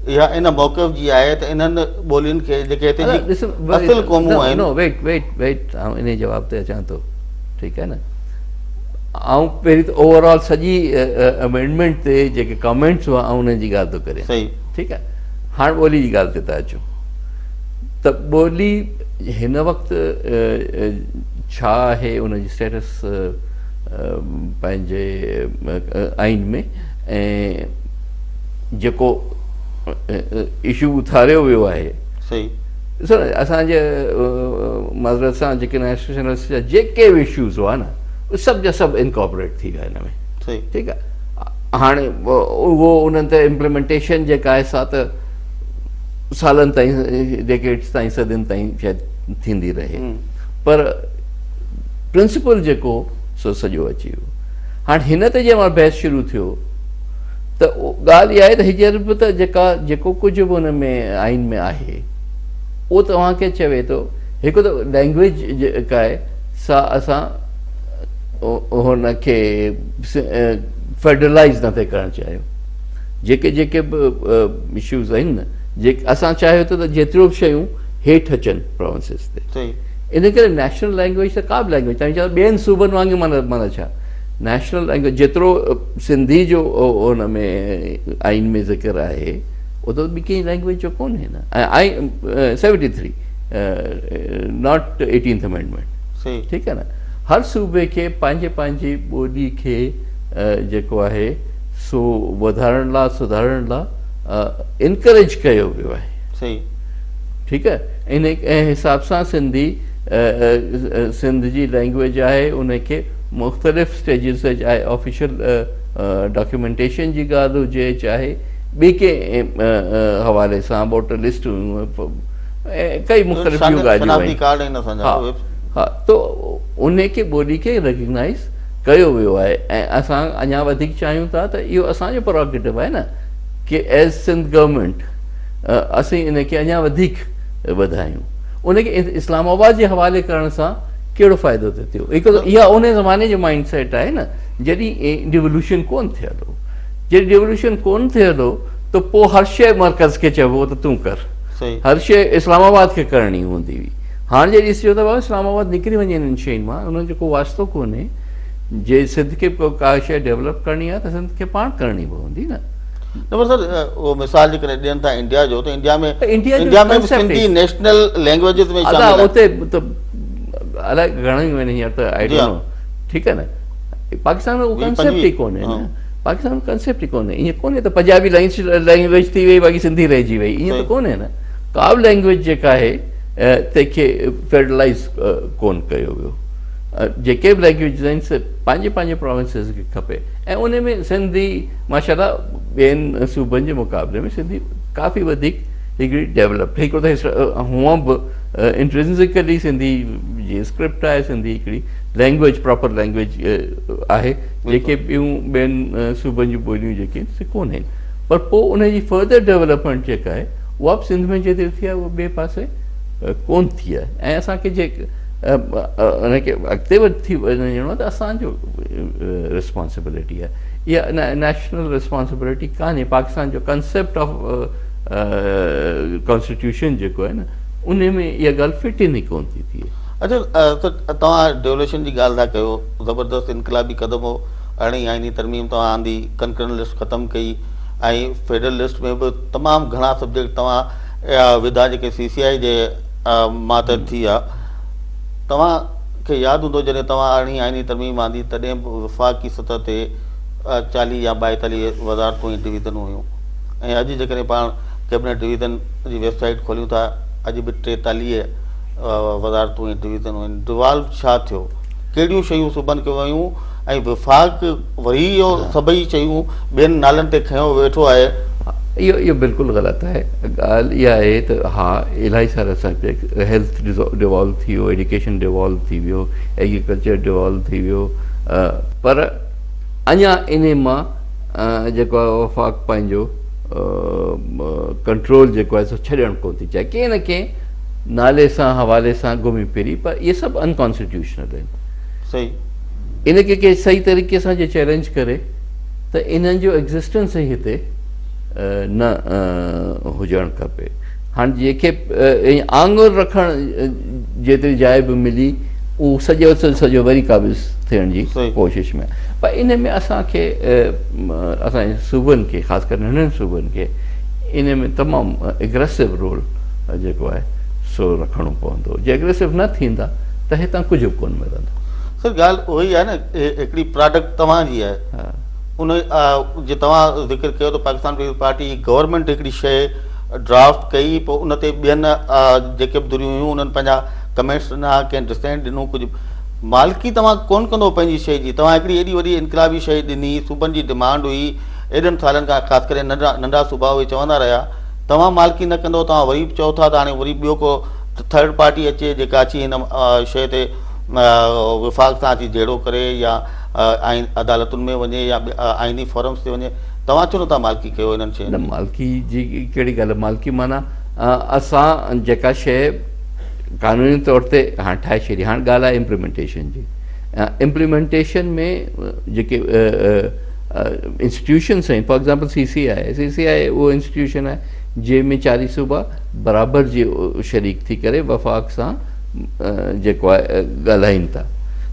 इहा इन मौक़िफ़ जी आहे त इन्हनि ॿोलियुनि खे जेके हिते जी असुल क़ौमूं आहिनि। वेट आउं इन जवाब ते अचां थो, ठीकु आहे न। ऐं पहिरीं त ओवरऑल सॼी अमेंडमेंट ते जेके कमेंट्स हुआ ऐं उन्हनि जी ॻाल्हि थो करे, सही, ठीकु आहे। हाणे ॿोली जी ॻाल्हि ते था अचूं त ॿोली हिन वक़्तु छा आहे उनजी स्टेटस पंहिंजे आइन में, ऐं जेको इशू उथारियो वियो आहे, सही, ॾिसो न असांजे मज़रत सां जेके नेशनलिस्ट जा जेके बि इशूज़ हुआ न उहे सभु जा सभु इनकॉर्पोरेट थी विया हिन में, सही, ठीकु आहे। हाणे उहो उन्हनि ते इम्प्लीमेंटेशन जेका आहे सा त सालनि ताईं डेकेड्स ताईं सदियुनि ताईं शायदि थींदी रहे, पर प्रिंसिपल जेको सो सॼो अची वियो। हाणे हिन ते जंहिं महिल बहस शुरू थियो त ॻाल्हि इहा आहे त हींअर बि त जेको कुझु बि हुन में आइन में आहे उहो तव्हांखे चवे थो, हिकु त लैंग्वेज जेका आहे सा असां हुनखे फेडरलाइज़ नथे करणु चाहियूं। जेके जेके बि इशूज़ आहिनि न, जेके असां चाहियूं था त जेतिरियूं बि शयूं हेठि अचनि प्रोविंसिस ते, इन करे नेशनल लैंग्वेज त का बि लैंग्वेज तव्हां चओ ॿियनि सूबनि वांगुरु माना छा नेशनल लैंग्वेज जेतिरो सिंधी जो हुन में आइन में ज़िक्र आहे उहो त ॿी कंहिं लैंग्वेज जो कोन्हे न. ऐं 73 नॉट 18th अमेंडमेंट. सही. ठीकु आहे न. हर सूबे खे पंहिंजी ॿोली खे जेको आहे सो वधाइण लाइ सुधारण लाइ इनकरेज कयो वियो आहे. सही. ठीकु आहे. इन हिसाब सां सिंध जी लैंग्वेज आहे उनखे मुख़्तलिफ़ स्टेजिस ते चाहे ऑफिशियल डॉक्यूमेंटेशन जी ॻाल्हि हुजे चाहे ॿिए कंहिं हवाले सां वोटर लिस्ट कई मुख़्तलिफ़ ॻाल्हियूं. हा त उनखे ॿोली खे रिकग्नाइज़ कयो वियो आहे ऐं असां अञा वधीक चाहियूं था त इहो असांजो प्रोगेटिव आहे न की एज़ सिंध गवर्नमेंट असीं इनखे अञा वधीक वधायूं. उनखे इस्लामाबाद जे हवाले करण सां कहिड़ो फ़ाइदो थिए थियो. हिकु इहा उन ज़माने जो माइंड सेट आहे न जॾहिं डिवोल्यूशन कोन थियल हो. जॾहिं डिवोल्यूशन कोन थियल हो त पोइ हर शइ मर्कज़ खे चइबो त तूं कर. हर शइ इस्लामाबाद खे करणी हूंदी हुई. हाणे जे ॾिसियो त बाबा इस्लामाबाद निकिरी वञे हिननि शयुनि मां उन्हनि जो को वास्तो कोन्हे. जे सिंध खे का शइ डेवलप करणी आहे त सिंध खे पाण करणी पवंदी न. सर उहो मिसाल जे करे ॾियनि था इंडिया जो त इंडिया में सिंधी नेशनल लैंग्वेजिस में उते अलाए घणेई आहिनि हींअर त आइडिया. ठीकु आहे न. पाकिस्तान में उहो कंसेप्ट ई कोन्हे न. पाकिस्तान में कंसेप्ट ई कोन्हे. ईअं कोन्हे त पंजाबी लैंग्वेज थी वई बाक़ी सिंधी रहिजी वई. ईअं त कोन्हे न. का बि लैंग्वेज जेका आहे तंहिंखे फेडरलाइज़ कोन कयो वियो. जेके बि लैंग्वेज आहिनि पंहिंजे प्रोविंसिस खे खपे ऐं उन में सिंधी माशाल्लाह ॿियनि सूबनि जे मुक़ाबले में सिंधी काफ़ी वधीक हिकिड़ी डेवलप. हिकिड़ो त हूअं बि इंट्रिंसिकली सिंधी जी स्क्रिप्ट आहे. सिंधी हिकिड़ी लैंग्वेज प्रॉपर लैंग्वेज आहे जेके ॿियूं ॿियनि सूबनि जूं ॿोलियूं जेके आहिनि से कोन आहिनि. पर पोइ उनजी फर्दर डेवलपमेंट जेका आहे उहा बि सिंध में जेतिरी थी आहे उहा ॿिए पासे कोन थी आहे. ऐं असांखे उनखे अॻिते वधी वञिणो आहे त असांजो रिस्पॉन्सिबिलिटी आहे. इहा नेशनल रिस्पॉन्सिबिलिटी कान्हे. पाकिस्तान जो कंसेप्ट ऑफ कॉन्स्टिट्यूशन जेको आहे न उन में इहा ॻाल्हि फिट ई कोन थी थिए. अच्छा त तव्हां डेवल्यूशन जी ॻाल्हि था कयो. ज़बरदस्त इनकलाबी क़दम हो. 18 आईनी तरमीम तव्हां आंदी. कंकरन लिस्ट ख़तमु कई ऐं फेडरल लिस्ट में बि तमामु घणा सब्जेक्ट तव्हां विधा जेके CCI जे मातहत थी आहे. तव्हांखे यादि हूंदो जॾहिं तव्हां 18 आईनी तरमीम आंदी तॾहिं बि वफ़ाक़ी सतह ते 40 या 42 वज़ारतूं ऐं डिवीज़नूं हुयूं. ऐं अॼु जेकॾहिं पाण कैबिनेट डिवीज़न जी वेबसाइट खोलियूं था अॼु बि 43 वज़ारतूं ऐं डिवीज़नूं आहिनि. डिवॉल्व छा थियो? कहिड़ियूं शयूं सूबनि खे वयूं ऐं विफ़ाक़ वरी इहो सभई शयूं ॿियनि नालनि ते खयो वेठो आहे? इहो बिल्कुलु ग़लति आहे. ॻाल्हि इहा आहे त हा इलाही सारा सब्जेक्ट हेल्थ डिवॉल्व थी वियो. एजुकेशन डिवॉल्व थी वियो. एग्रीकल्चर डिवॉल्व थी वियो. पर अञा इन मां जेको आहे वफ़ाक़ पंहिंजो कंट्रोल जेको आहे सो छॾणु कोन थी चाहे. कंहिं न कंहिं नाले सां हवाले सां घुमी फिरी. पर इहे सभु अनकॉन्स्टिट्यूशनल आहिनि. सही. इनखे के सही तरीक़े सां जे चैलेंज करे त इन्हनि जो एग्ज़िस्टेंस ई हिते न हुजणु खपे. हाणे जंहिंखे आंगुर रखणु जेतिरी जाइ बि मिली उहो सॼो वरी क़ाबिज़ थियण जी कोशिशि में. पर इन में असांखे असांजे सूबनि खे ख़ासि करे नंढनि सूबनि खे इन में तमामु एग्रेसिव रोल जेको आहे सो रखिणो पवंदो. जे एग्रेसिव न थींदा त हितां कुझु बि कोन मिलंदो. सर ॻाल्हि उहो ई आहे न हिकिड़ी प्रोडक्ट तव्हांजी आहे. उन जे तव्हां ज़िक्र कयो त पाकिस्तान पीपल्स पार्टी गवर्नमेंट हिकिड़ी शइ ड्राफ्ट कई. पोइ उन ते ॿियनि जेके बि दुरियूं हुयूं उन्हनि पंहिंजा कमेंट्स ॾिना. कंहिं डिसेंट ॾिनो. कुझु मालिकी तव्हां कोन कंदो पंहिंजी शइ जी. तव्हां हिकिड़ी एॾी वॾी इनकलाबी शइ ॾिनी. सूबनि जी डिमांड हुई एॾनि सालनि खां. ख़ासि करे नंढा सूबा उहे चवंदा रहिया तव्हां मालिकी न कंदो. तव्हां वरी बि चओ था त हाणे वरी ॿियो को थर्ड पार्टी अचे जेका अची हिन शइ ते विफ़ाक़ सां अची जहिड़ो करे या आइन अदालतुनि में वञे या आइनी फोरम्स ते वञे. तव्हां छो नथा मालिकी कयो इन्हनि शयुनि? मालिकी जी कहिड़ी ॻाल्हि आहे? मालिकी माना असां जेका शइ क़ानूनी तौर ते हाणे ठाहे छॾी. हाणे ॻाल्हि आहे इम्प्लीमेंटेशन जी. इम्प्लीमेंटेशन में जेके इंस्टीट्यूशन्स आहिनि फॉर एग्ज़ाम्पल CCI उहो इंस्टीट्यूशन आहे जंहिंमें 40 सूबा बराबरि जी शरीक थी करे वफ़ाक़ सां जेको आहे ॻाल्हाइनि था.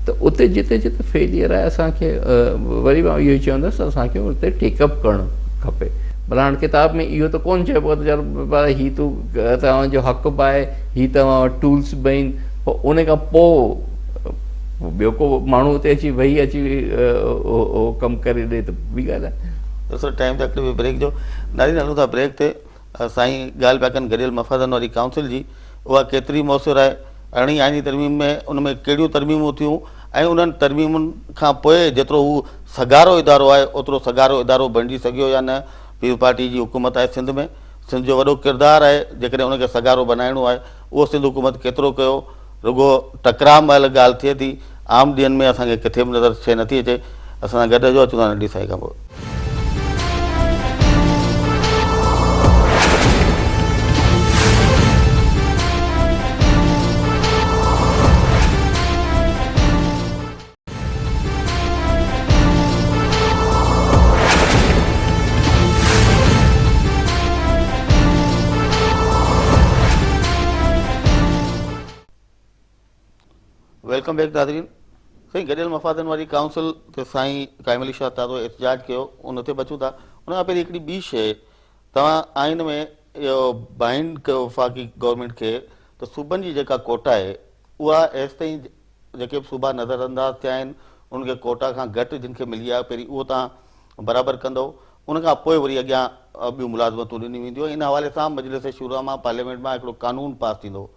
त उते जिते जिते फेलियर आहे असांखे वरी मां इहो ई चवंदुसि असांखे उते टेकअप करणु खपे. भला हाणे किताब में इहो त कोन चइबो त चल भाई हीउ तूं तव्हांजो हक़ बि आहे, हीउ तव्हां वटि टूल्स बि आहिनि, पोइ उन खां पोइ ॿियो को माण्हू उते अची वेही अची उहो कमु करे ॾिए त ॿी ॻाल्हि आहे। दोस्तों टाइम तकलीफ़ ब्रेक जो नारी हलूं था ब्रेक ते। साईं ॻाल्हि पिया कनि गॾियल मफ़ादनि वारी काउंसिल जी, उहा केतिरी मौसर आहे, अरिड़हीं आईनी तरमीम में उन में कहिड़ियूं तरमीमूं थियूं ऐं उन्हनि तरमीमुनि खां पोइ जेतिरो हू सगारो इदारो आहे ओतिरो सगारो इदारो बणिजी सघियो या न। पीपल पार्टी जी हुकूमत आहे सिंध में, सिंध जो वॾो किरदारु आहे, जेकॾहिं उनखे सगारो बनाइणो आहे उहो सिंध हुकूमत केतिरो कयो। रुगो टकराव महिल ॻाल्हि थिए थी, आम ॾींहंनि में असांखे किथे बि नज़र शइ नथी अचे। असां सां गॾु जो अचूं था नंढी साई खां पोइ। वेलकम बैक नाज़रीन। साईं गॾियल मफ़ादनि वारी काउंसिल ते साईं काइम अली शाह ताज़ो एहतजाज कयो, उन ते बचूं था। उन खां पहिरीं हिकिड़ी ॿी शइ, तव्हां आइन में इहो बाइंड कयो वफ़ाक़ी गवर्नमेंट खे त सूबनि जी जेका कोटा आहे उहा एसि ताईं जेके बि सूबा नज़रअंदाज़ थिया आहिनि उनखे कोटा खां घटि जिन खे मिली आहे पहिरीं उहो तव्हां बराबरि कंदो, उनखां पोइ वरी अॻियां ॿियूं मुलाज़मतूं ॾिनी वेंदियूं। इन हवाले सां मजलिस शूरा मां पार्लियामेंट मां हिकिड़ो कानून पास थींदो।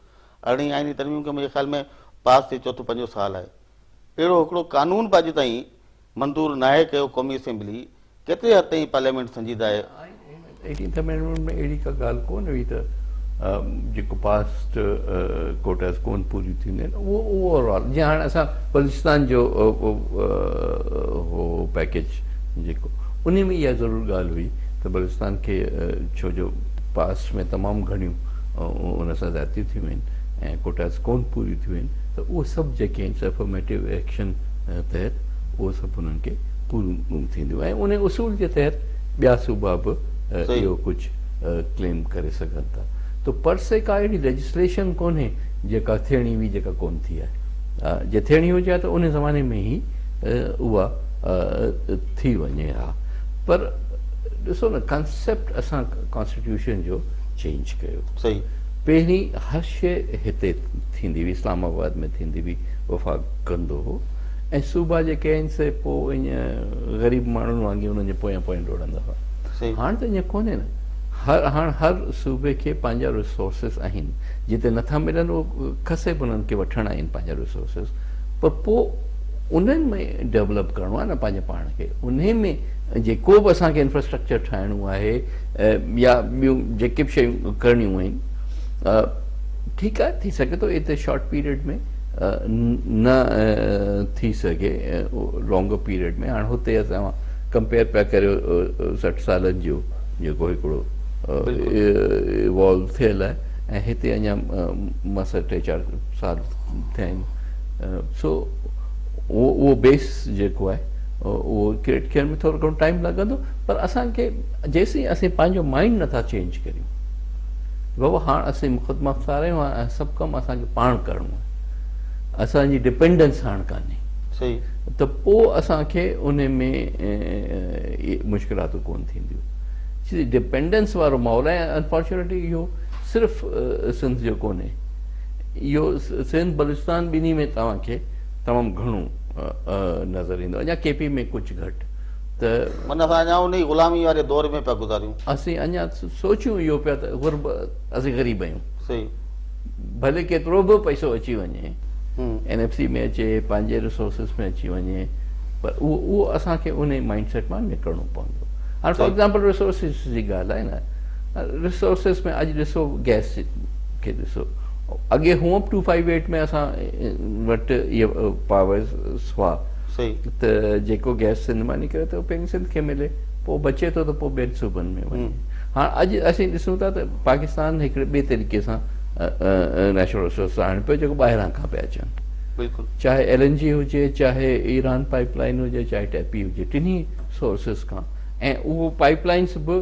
अरिड़हीं आईनी तरमीम खे मुंहिंजे ख़्याल में पास थिए चोथों 5 साल आहे। अहिड़ो हिकिड़ो कानून बि अॼु ताईं मंज़ूर नाहे कयो क़ौमी असेंबली, केतिरे हद ताईं पार्लियामेंट संजीदा आहे? 18th अमेंडमेंट में अहिड़ी का ॻाल्हि कोन हुई त जेको पास्ट कोटास कोन पूरियूं थींदियूं आहिनि उहो ओवरऑल जीअं हाणे असां बलूचिस्तान जो हो पैकेज जेको उन में इहा ज़रूरु ॻाल्हि हुई त बलूचिस्तान खे छो जो पास्ट में तमामु घणियूं उन सां ज़्यादतियूं थियूं आहिनि ऐं कोटास कोन पूरियूं थियूं आहिनि त उहे सभु जेके आहिनि अफर्मेटिव एक्शन तहत उहे सभु उन्हनि खे पूरियूं थींदियूं ऐं उन उसूल जे तहत ॿिया सूबा बि इहो कुझु क्लेम करे सघनि था। त पर से का अहिड़ी लेजिस्लेशन कोन्हे जेका थियणी हुई जेका कोन थी आहे। जे थियणी हुजे त उन ज़माने में ई उहा थी वञे हा। पर ॾिसो न कंसेप्ट असां कॉन्स्टिट्यूशन जो चेंज कयो। सही, पहिरीं हर शइ हिते थींदी हुई, इस्लामाबाद में थींदी हुई, वफ़ाक़ कंदो हो ऐं सूबा जेके आहिनि से पोइ ईअं ग़रीब माण्हुनि वांगुरु उन्हनि जे पोयां पोयां डोड़ंदा हुआ। हाणे त ईअं कोन्हे न, हाणे हर सूबे खे पंहिंजा रिसोर्सिस आहिनि, जिते नथा मिलनि उहो खसे बि उन्हनि खे वठणा आहिनि पंहिंजा रिसोर्सिस, पर पोइ उन्हनि में डेवलप करिणो आहे न पंहिंजे पाण खे। उन में जेको बि असांखे इंफ्रास्ट्रक्चर ठाहिणो आहे या ॿियूं जेके बि शयूं करणियूं आहिनि, ठीकु आहे, थी सघे थो एतिरे शॉर्ट पीरियड में न थी सघे लॉन्गर पीरियड में। हाणे हुते असां कंपेयर पिया करियो 60 सालनि जो जेको हिकिड़ो इवॉल्व थियल आहे ऐं हिते अञा मस 3-4 साल थिया आहिनि। सो उहो बेस जेको आहे उहो क्रिएट थियण में थोरो घणो टाइम लॻंदो, पर असांखे जेसीं असीं पंहिंजो माइंड नथा चेंज करियूं, बाबा हाणे असीं ख़ुदि मुख़्तार आहियूं ऐं सभु कमु असांखे पाण करिणो आहे, असांजी डिपेंडेंस हाणे कान्हे, सही, त पोइ असांखे उन में मुश्किलातूं कोन थींदियूं। डिपेंडेंस वारो माहौल आहे। अनफॉर्चुनेटली इहो सिर्फ़ु सिंध जो कोन्हे, इहो सिंध बलूचिस्तान ॿिन्ही में तव्हांखे तमामु घणो नज़र ईंदो, अञा केपी में कुझु घटि। त माना असां अञा उन ग़ुलामी वारे दौर में पिया गुज़ारियूं। असीं अञा सोचियूं इहो पिया त गुरब असीं ग़रीब आहियूं, सही, भले केतिरो बि पैसो अची वञे, NFC में अचे, पंहिंजे रिसोर्सिस में अची वञे, पर उहो असांखे उन माइंडसेट मां निकिरणो पवंदो। हाणे फॉर एग्ज़ाम्पल रिसोर्सिस जी ॻाल्हि आहे न, रिसोर्सिस में अॼु ॾिसो गैस खे ॾिसो, अॻे हुअं 258 में असां वटि इहो पावर्स हुआ त जेको गैस सिंध मां निकिरे त पंहिंजी सिंध खे मिले, पोइ बचे थो त पोइ ॿियनि सूबनि में वञे। हाणे अॼु असीं ॾिसूं था त पाकिस्तान हिकिड़े ॿिए तरीक़े सां नेचुरल रिसोर्स आणे पियो जेको ॿाहिरां खां पिया अचनि, बिल्कुलु, चाहे LNG हुजे, चाहे ईरान पाइपलाइन हुजे, चाहे टैपी हुजे, टिनी सोर्सिस खां। ऐं उहो पाइपलाइन्स बि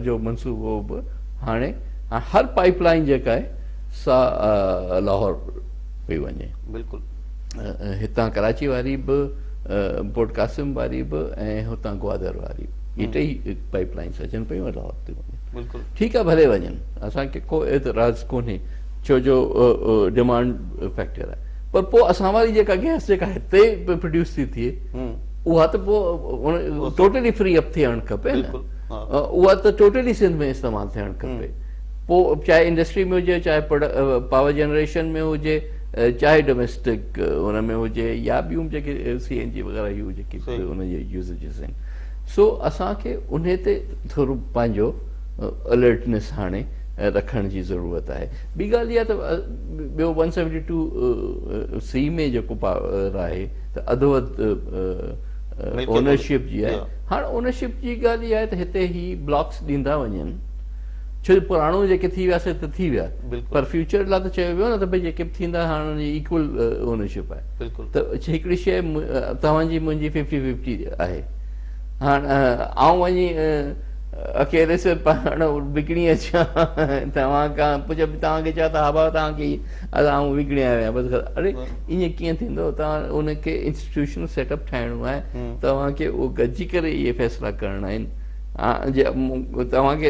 जो मनसूबो बि हाणे हर पाइपलाइन जेका आहे सा लाहौर पई वञे, बिल्कुलु, हितां कराची वारी बि, पोर्ट कासिम वारी बि ऐं हुतां ग्वादर वारी बि। इहे टई पाइप लाइन्स अचनि पियूं राहत थी वञे बिल्कुलु ठीकु आहे भले वञनि असांखे को एतिराज़ कोन्हे छो जो डिमांड फैक्टर आहे पर पोइ असां वारी जेका गैस जेका हिते प्रोड्यूस थी थिए उहा त पोइ टोटली फ्री अप थियणु खपे न उहा त टोटली सिंध में इस्तेमालु थियणु खपे पोइ चाहे इंडस्ट्री में हुजे चाहे पावर जनरेशन में हुजे चाहे डोमेस्टिक हुन में हुजे या ॿियूं जेके CNG वग़ैरह इहो जेके हुनजे यूज़ेजिस आहिनि सो असांखे उन ते थोरो पंहिंजो अलर्टनेस हाणे रखण जी ज़रूरत आहे ॿी ॻाल्हि इहा त ॿियो 172C में जेको पावर आहे त अधो अधु ओनरशिप जी आहे हाणे ओनरशिप जी ॻाल्हि इहा आहे त हिते ही ब्लॉक्स ॾींदा वञनि छो पुराणो जेके थी वियासीं त थी विया पर फ्यूचर लाइ त चयो वियो न त भई जेके बि थींदा हाणे हुनजी इक्वल ओनरशिप आहे त हिकिड़ी शइ तव्हांजी मुंहिंजी 50-50 आहे हाणे आउं वञी अकेले से पाण विकिणी अचां तव्हां खां पुछो तव्हांखे चयो त हा भाउ तव्हांखे आउं विकिणी आयो आहियां बसि अरे ईअं कीअं थींदो तव्हां उनखे इंस्टीट्यूशनल सेटअप ठाहिणो आहे तव्हांखे उहो गॾिजी करे इहे फ़ैसिला करणा आहिनि तव्हांखे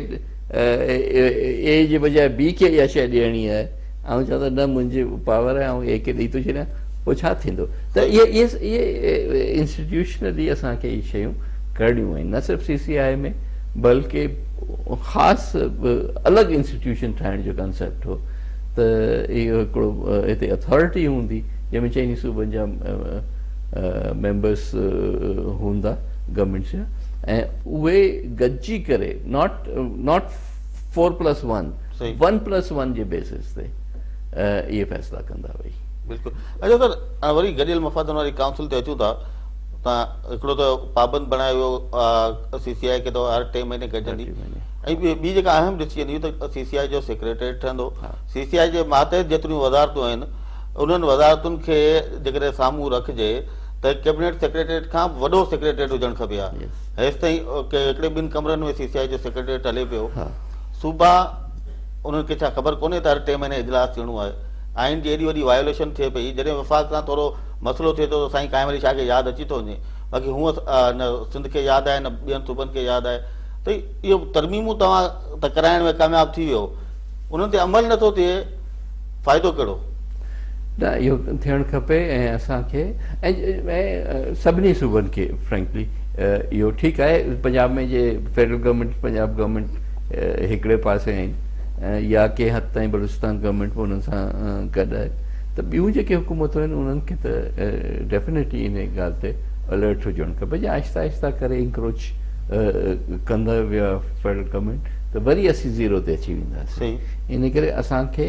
ए जे बजाए बी खे इहा शइ ॾियणी आहे ऐं चवां त न मुंहिंजी पावर आहे ऐं ए खे ॾेई थो छॾियां पोइ छा थींदो त इहे इंस्टीट्यूशनली असांखे इहे शयूं करणियूं आहिनि न सिर्फ़ु CCI में बल्कि ख़ासि अलॻि इंस्टीट्यूशन ठाहिण जो कंसेप्ट हो त इहो हिकिड़ो हिते अथॉरिटी हूंदी जंहिंमें चइनी सूबनि जा मेंबर्स हूंदा गवर्नमेंट जा ऐं उहे गॾिजी करे नॉट 4+1 1+1 जे बेसिस ते इहे फ़ैसिला कंदा वई बिल्कुलु अच्छा सर वरी गॾियल मफ़ादनि वारी काउंसिल ते अचूं था तव्हां हिकिड़ो त पाबंद बणायो वियो CCI खे त हर 3 महीने गॾिजंदी ऐं ॿी जेका अहम डिसीजन इहो त CCI जो सेक्रेटरीट ठहंदो CCI जे मातहत जेतिरियूं वज़ारतूं आहिनि उन्हनि वज़ारतुनि खे जेकॾहिं साम्हूं रखिजे त कैबिनेट सेक्रेटरीट खां वॾो सेक्रेटरीट हुजणु खपे हा हेसि ताईं हिकिड़े 2 कमरनि में CCI जो सेक्रेटरीट हले पियो सूबा उन्हनि खे छा ख़बर कोन्हे त हर 3 महीने इजलास थियणो आहे आइन जी एॾी वॾी वायोलेशन थिए पई जॾहिं वफ़ाक़ सां थोरो मसइलो थिए थो त साईं काइं वरी छा खे यादि अची थो वञे बाक़ी हूअं न सिंध खे यादि आहे न ॿियनि सूबनि खे यादि आहे त इहो तरमीमूं तव्हां त कराइण में कामयाबु थी वियो उन्हनि ते अमल नथो थिए फ़ाइदो कहिड़ो न इहो थियणु खपे ऐं असांखे ऐं सभिनी सूबनि खे फ्रेंकली इहो ठीकु आहे पंजाब में जे फेडरल गवर्नमेंट पंजाब गवर्नमेंट हिकिड़े पासे आहिनि या कंहिं हद ताईं बलूचिस्तान गवर्नमेंट बि उन्हनि सां गॾु आहे त ॿियूं जेके हुकूमतूं आहिनि उन्हनि खे त डेफिनेटली इन ॻाल्हि ते अलर्ट हुजणु खपे जे आहिस्ता आहिस्ता करे इंक्रोच कंदा विया फेडरल गवर्नमेंट त वरी असीं ज़ीरो ते अची वेंदासीं इन करे असांखे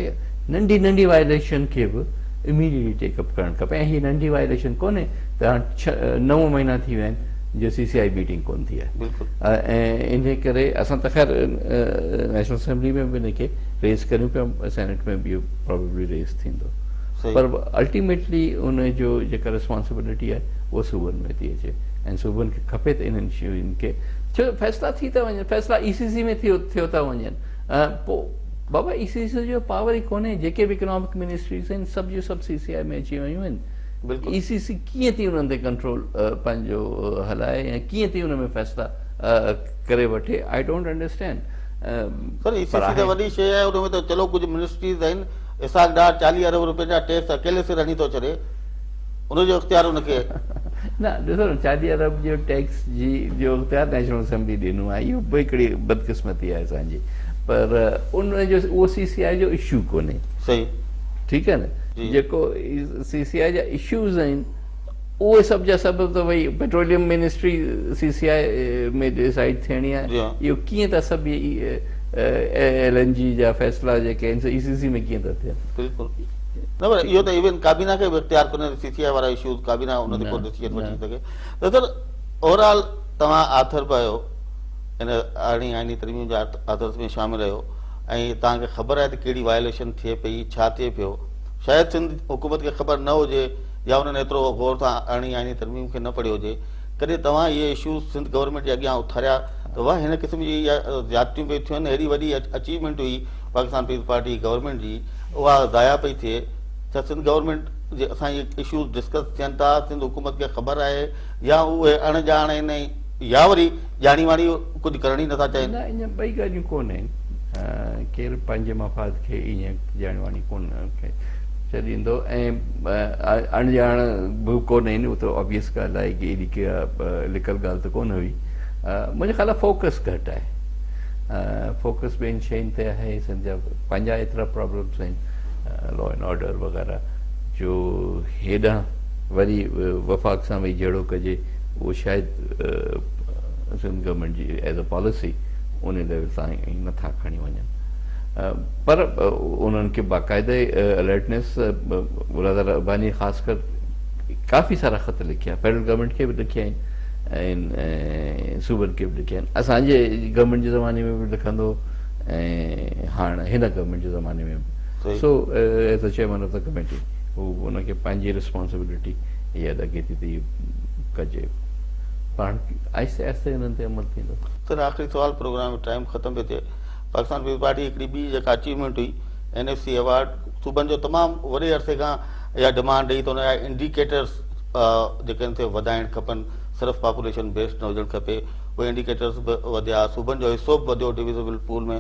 नंढी नंढी वायलेशन खे बि इमीडिएटली टेकअप करणु खपे ऐं हीअ नंढी वायलेशन कोन्हे त हाणे 9 महीना थी विया आहिनि जो CCI मीटिंग कोन थी आहे ऐं इन करे असां त ख़ैर नेशनल असेंबली में बि हिनखे रेज़ करियूं पिया सेनेट में बि इहो प्रोबेबली रेज़ थींदो पर अल्टीमेटली उन जो जेका रिस्पॉन्सिबिलिटी आहे उहा सूबनि में थी अचे ऐं सूबनि खे खपे त इन्हनि शयुनि खे छो फ़ैसिला थी था वञनि फ़ैसिला ECC में थियो था वञनि पोइ बाबा ECC जो पावर ई कोन्हे जेके बि इकोनॉमिक मिनिस्ट्रीज़ आहिनि सभु जो सभु CCI में अची वियूं आहिनि ECC कीअं थी उन्हनि ते कंट्रोल पंहिंजो हलाए ऐं कीअं थी उन में फ़ैसिला करे वठे I don't understand sir ECC त वॾी शइ आहे उन में त चलो कुझु मिनिस्ट्रीज़ आहिनि इसाक डार 40 अरब रुपए जा टैक्स अकेले सिर हणी थो छॾे उनजो इख़्तियार उनखे न ॾिसो न 40 अरब जो टैक्स जो इख़्तियार नेशनल असेंबली ॾिनो आहे इहो बि हिकिड़ी बदकिस्मती आहे असांजी पर उनजो उहो CCI जो इशू कोन्हे सही ठीकु आहे न जेको CCI जा इशूज़ आहिनि उहे सभु जा सभु त भई पेट्रोलियम मिनिस्ट्री CCI में डिसाइड थियणी आहे इहो कीअं था सभु LNG जा फ़ैसिला जेके आहिनि ECC में कीअं था थियनि बिल्कुलु न पर इहो त इवन काबीना खे बि इख़्तियार कोन्हे CCI वारा इशूज़ काबीना उन ते को डिसीजन वठी सघे त सर ओवरऑल तव्हां आथर बि आहियो हिन अरिड़हीं आइनी तरमीम जा आथर्स में शामिल आहियो ऐं तव्हांखे ख़बर आहे त कहिड़ी वायोलेशन थिए पई छा थिए पियो शायदि सिंध हुकूमत खे ख़बर न हुजे या उन्हनि एतिरो गौर सां अरिड़हीं आइनी तरमीम खे न पढ़ियो हुजे कॾहिं तव्हां इहे इशूज़ सिंध गवर्नमेंट जे अॻियां उथारिया त वाह हिन क़िस्म जी ज़्यादतियूं पई थियनि हेॾी वॾी अचीवमेंट हुई पाकिस्तान पीपल्स पार्टी गवर्नमेंट जी उहा ज़ाया पई थिए छा सिंध गवर्नमेंट जे असां इहे इशूज़ डिस्कस थियनि था सिंध हुकूमत खे ख़बर आहे या उहे अणॼाण आहिनि या वरी ॼाणी वाणी कुझु करण ई नथा चाहिनि? न, ईअं ॿई ॻाल्हियूं कोन आहिनि। केरु पंहिंजे मफ़ाद खे ईअं ॼाण वाणी कोन छॾींदो, ऐं अणॼाण बि कोन आहिनि, उहो त ऑब्वियस ॻाल्हि आहे की एॾी का लिकल ॻाल्हि त कोन हुई। मुंहिंजे ख़्याल आहे फोकस घटि आहे। फोकस ॿियनि शयुनि ते आहे, सम्झा पंहिंजा एतिरा प्रॉब्लम्स आहिनि लॉ एंड ऑर्डर वग़ैरह जो हेॾां वरी वफ़ाक़ सां वही जहिड़ो कजे, उहो शायदि सिंध गवर्नमेंट जी एज़ अ पॉलिसी उन लेवल तां नथा खणी वञनि। पर उन्हनि खे बाक़ाइदे अलर्टनेस मुराद रब्बानी ख़ासि कर काफ़ी सारा ख़त लिखिया, फेडरल गवर्नमेंट खे बि लिखिया आहिनि ऐं सूबनि खे बि लिखिया आहिनि। असांजे गवर्नमेंट जे ज़माने में बि लिखंदो ऐं हाणे हिन गवर्नमेंट जे ज़माने में बि। So as a chairman of the committee हू हुनखे पंहिंजी रिस्पॉन्सिबिलिटी इहा लॻे थी त इहो कजे, पाण आहिस्ते आहिस्ते हिननि ते अमल थींदो। सर आख़िरी सुवाल, प्रोग्राम में टाइम ख़तम पियो थिए। पाकिस्तान पीपल्स पार्टी हिकिड़ी ॿी जेका अचीवमेंट हुई NFC अवार्ड, सूबनि जो तमामु वॾे अरसे खां इहा डिमांड ॾेई त हुनजा इंडिकेटर्स जेके आहिनि से वधाइणु खपनि, सिर्फ़ु पॉपुलेशन बेस्ड न हुजणु खपे, उहे इंडिकेटर्स बि वधिया, सूबनि जो हिसो बि वधियो डिविजिबल पूल में।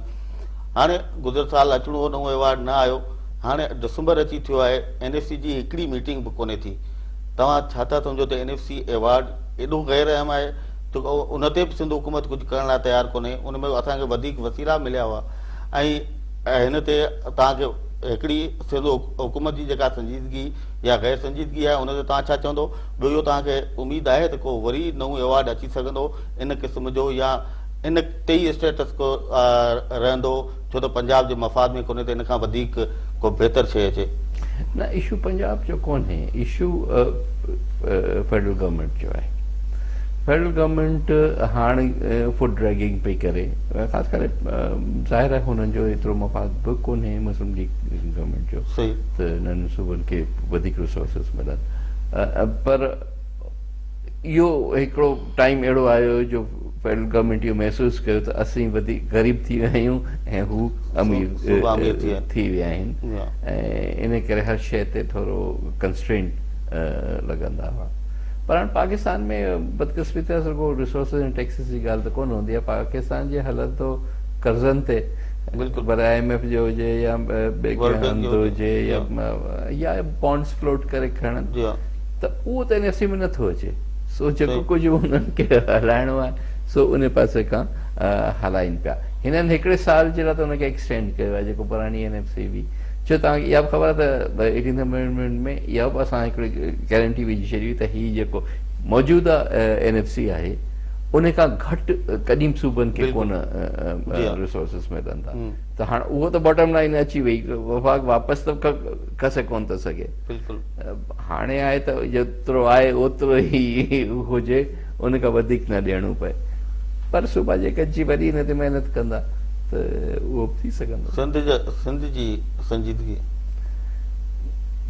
हाणे गुज़िरियल साल अचिणो हो, उहो अवार्ड न आयो, हाणे डिसंबर अची थियो आहे, NFC जी हिकिड़ी मीटिंग बि कोन्हे थी। तव्हां छा था सम्झो त NFC अवार्ड एॾो गैर अहम आहे त उन ते बि सिंध हुकूमत कुझु करण लाइ तयारु कोन्हे? उन में असांखे वधीक वसीला मिलिया हुआ, ऐं हिन ते तव्हांखे हिकिड़ी सिंध हुकूमत जी जेका संजीदगी या गैर संजीदगी आहे उन ते तव्हां छा चवंदो? ॿियो इहो तव्हांखे उमेदु आहे त को वरी नओं अवार्ड अची सघंदो इन क़िस्म जो, या इन ते ई स्टेटस को रहंदो छो त पंजाब जे मफ़ाद में कोन्हे त इन खां वधीक को बहितर शइ अचे? न, इशू पंजाब जो कोन्हे, इशू फेडरल गवर्नमेंट जो आहे। फेडरल गवर्नमेंट हाणे फुट ड्रैगिंग पई करे, ख़ासि करे ज़ाहिर आहे हुननि जो एतिरो मफ़ाद बि कोन्हे मुस्लिम लीग गवर्नमेंट जो त हिननि सूबनि खे वधीक रिसोर्सिस मिलनि, पर इहो हिकिड़ो टाइम अहिड़ो आयो जो फेडरल गवर्नमेंट इहो महसूसु कयो त असीं वधीक ग़रीब थी विया आहियूं ऐं हू अमीर थी विया आहिनि, ऐं इन करे हर शइ ते थोरो कंस्ट्रेंट लॻंदा हुआ। पर हाणे पाकिस्तान में बदकिस्मती सां रुॻो रिसोर्सिस ऐं टैक्सिस जी ॻाल्हि त कोन हूंदी आहे। पाकिस्तान जे हलंदो कर्ज़नि ते, बिल्कुलु पर IMF जो हुजे या हंधि हुजे या बॉन्ड्स फ्लोट करे खणनि, त उहो त NFC में नथो अचे। सो जेको कुझु उन्हनि खे हलाइणो आहे सो उन पासे खां हलाइनि पिया। हिननि हिकिड़े साल जे लाइ त हुनखे एक्सटेंड कयो आहे, जेको पुराणी NFC हुई। छो तव्हांखे इहा बि ख़बर आहे त 18th अमेंडमेंट में इहा बि असां हिकिड़ी गारंटी विझी छॾी त हीअ जेको मौजूदा NFC आहे उन खां घटि कॾहिं बि सूबनि खे कोन रिसोर्सिस मिलंदा। त हाणे उहो त बॉटम लाइन अची वई, वफ़ाक़ वापसि त खसे कोन थो सघे। हाणे आहे त जेतिरो आहे ओतिरो ई हुजे, उन खां वधीक न ॾियणो पए, पर सूबा जेके अची वरी हिन ते महिनत कंदा त उहो बि थी सघंदो। सिंध जी संजीदगी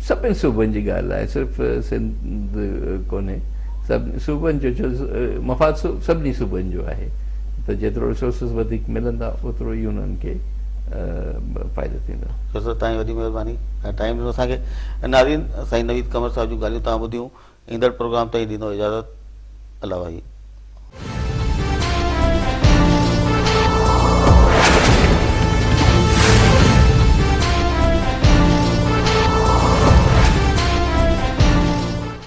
सभिनी सूबनि जी ॻाल्हि आहे, सिर्फ़ु सिंध कोन्हे, सभिनी सूबनि जो मफ़ाद सभिनी सूबनि जो आहे त जेतिरो रिसोर्सिस वधीक मिलंदा ओतिरो ई उन्हनि खे फ़ाइदो थींदो। तव्हांजी वॾी महिरबानी, टाइम ॾिनो असांखे। नाज़रीन, साईं नवीद कमर साहिब जूं ॻाल्हियूं तव्हां ॿुधियूं। ईंदड़ प्रोग्राम ताईं ॾींदो इजाज़त। अल्लाह भाई।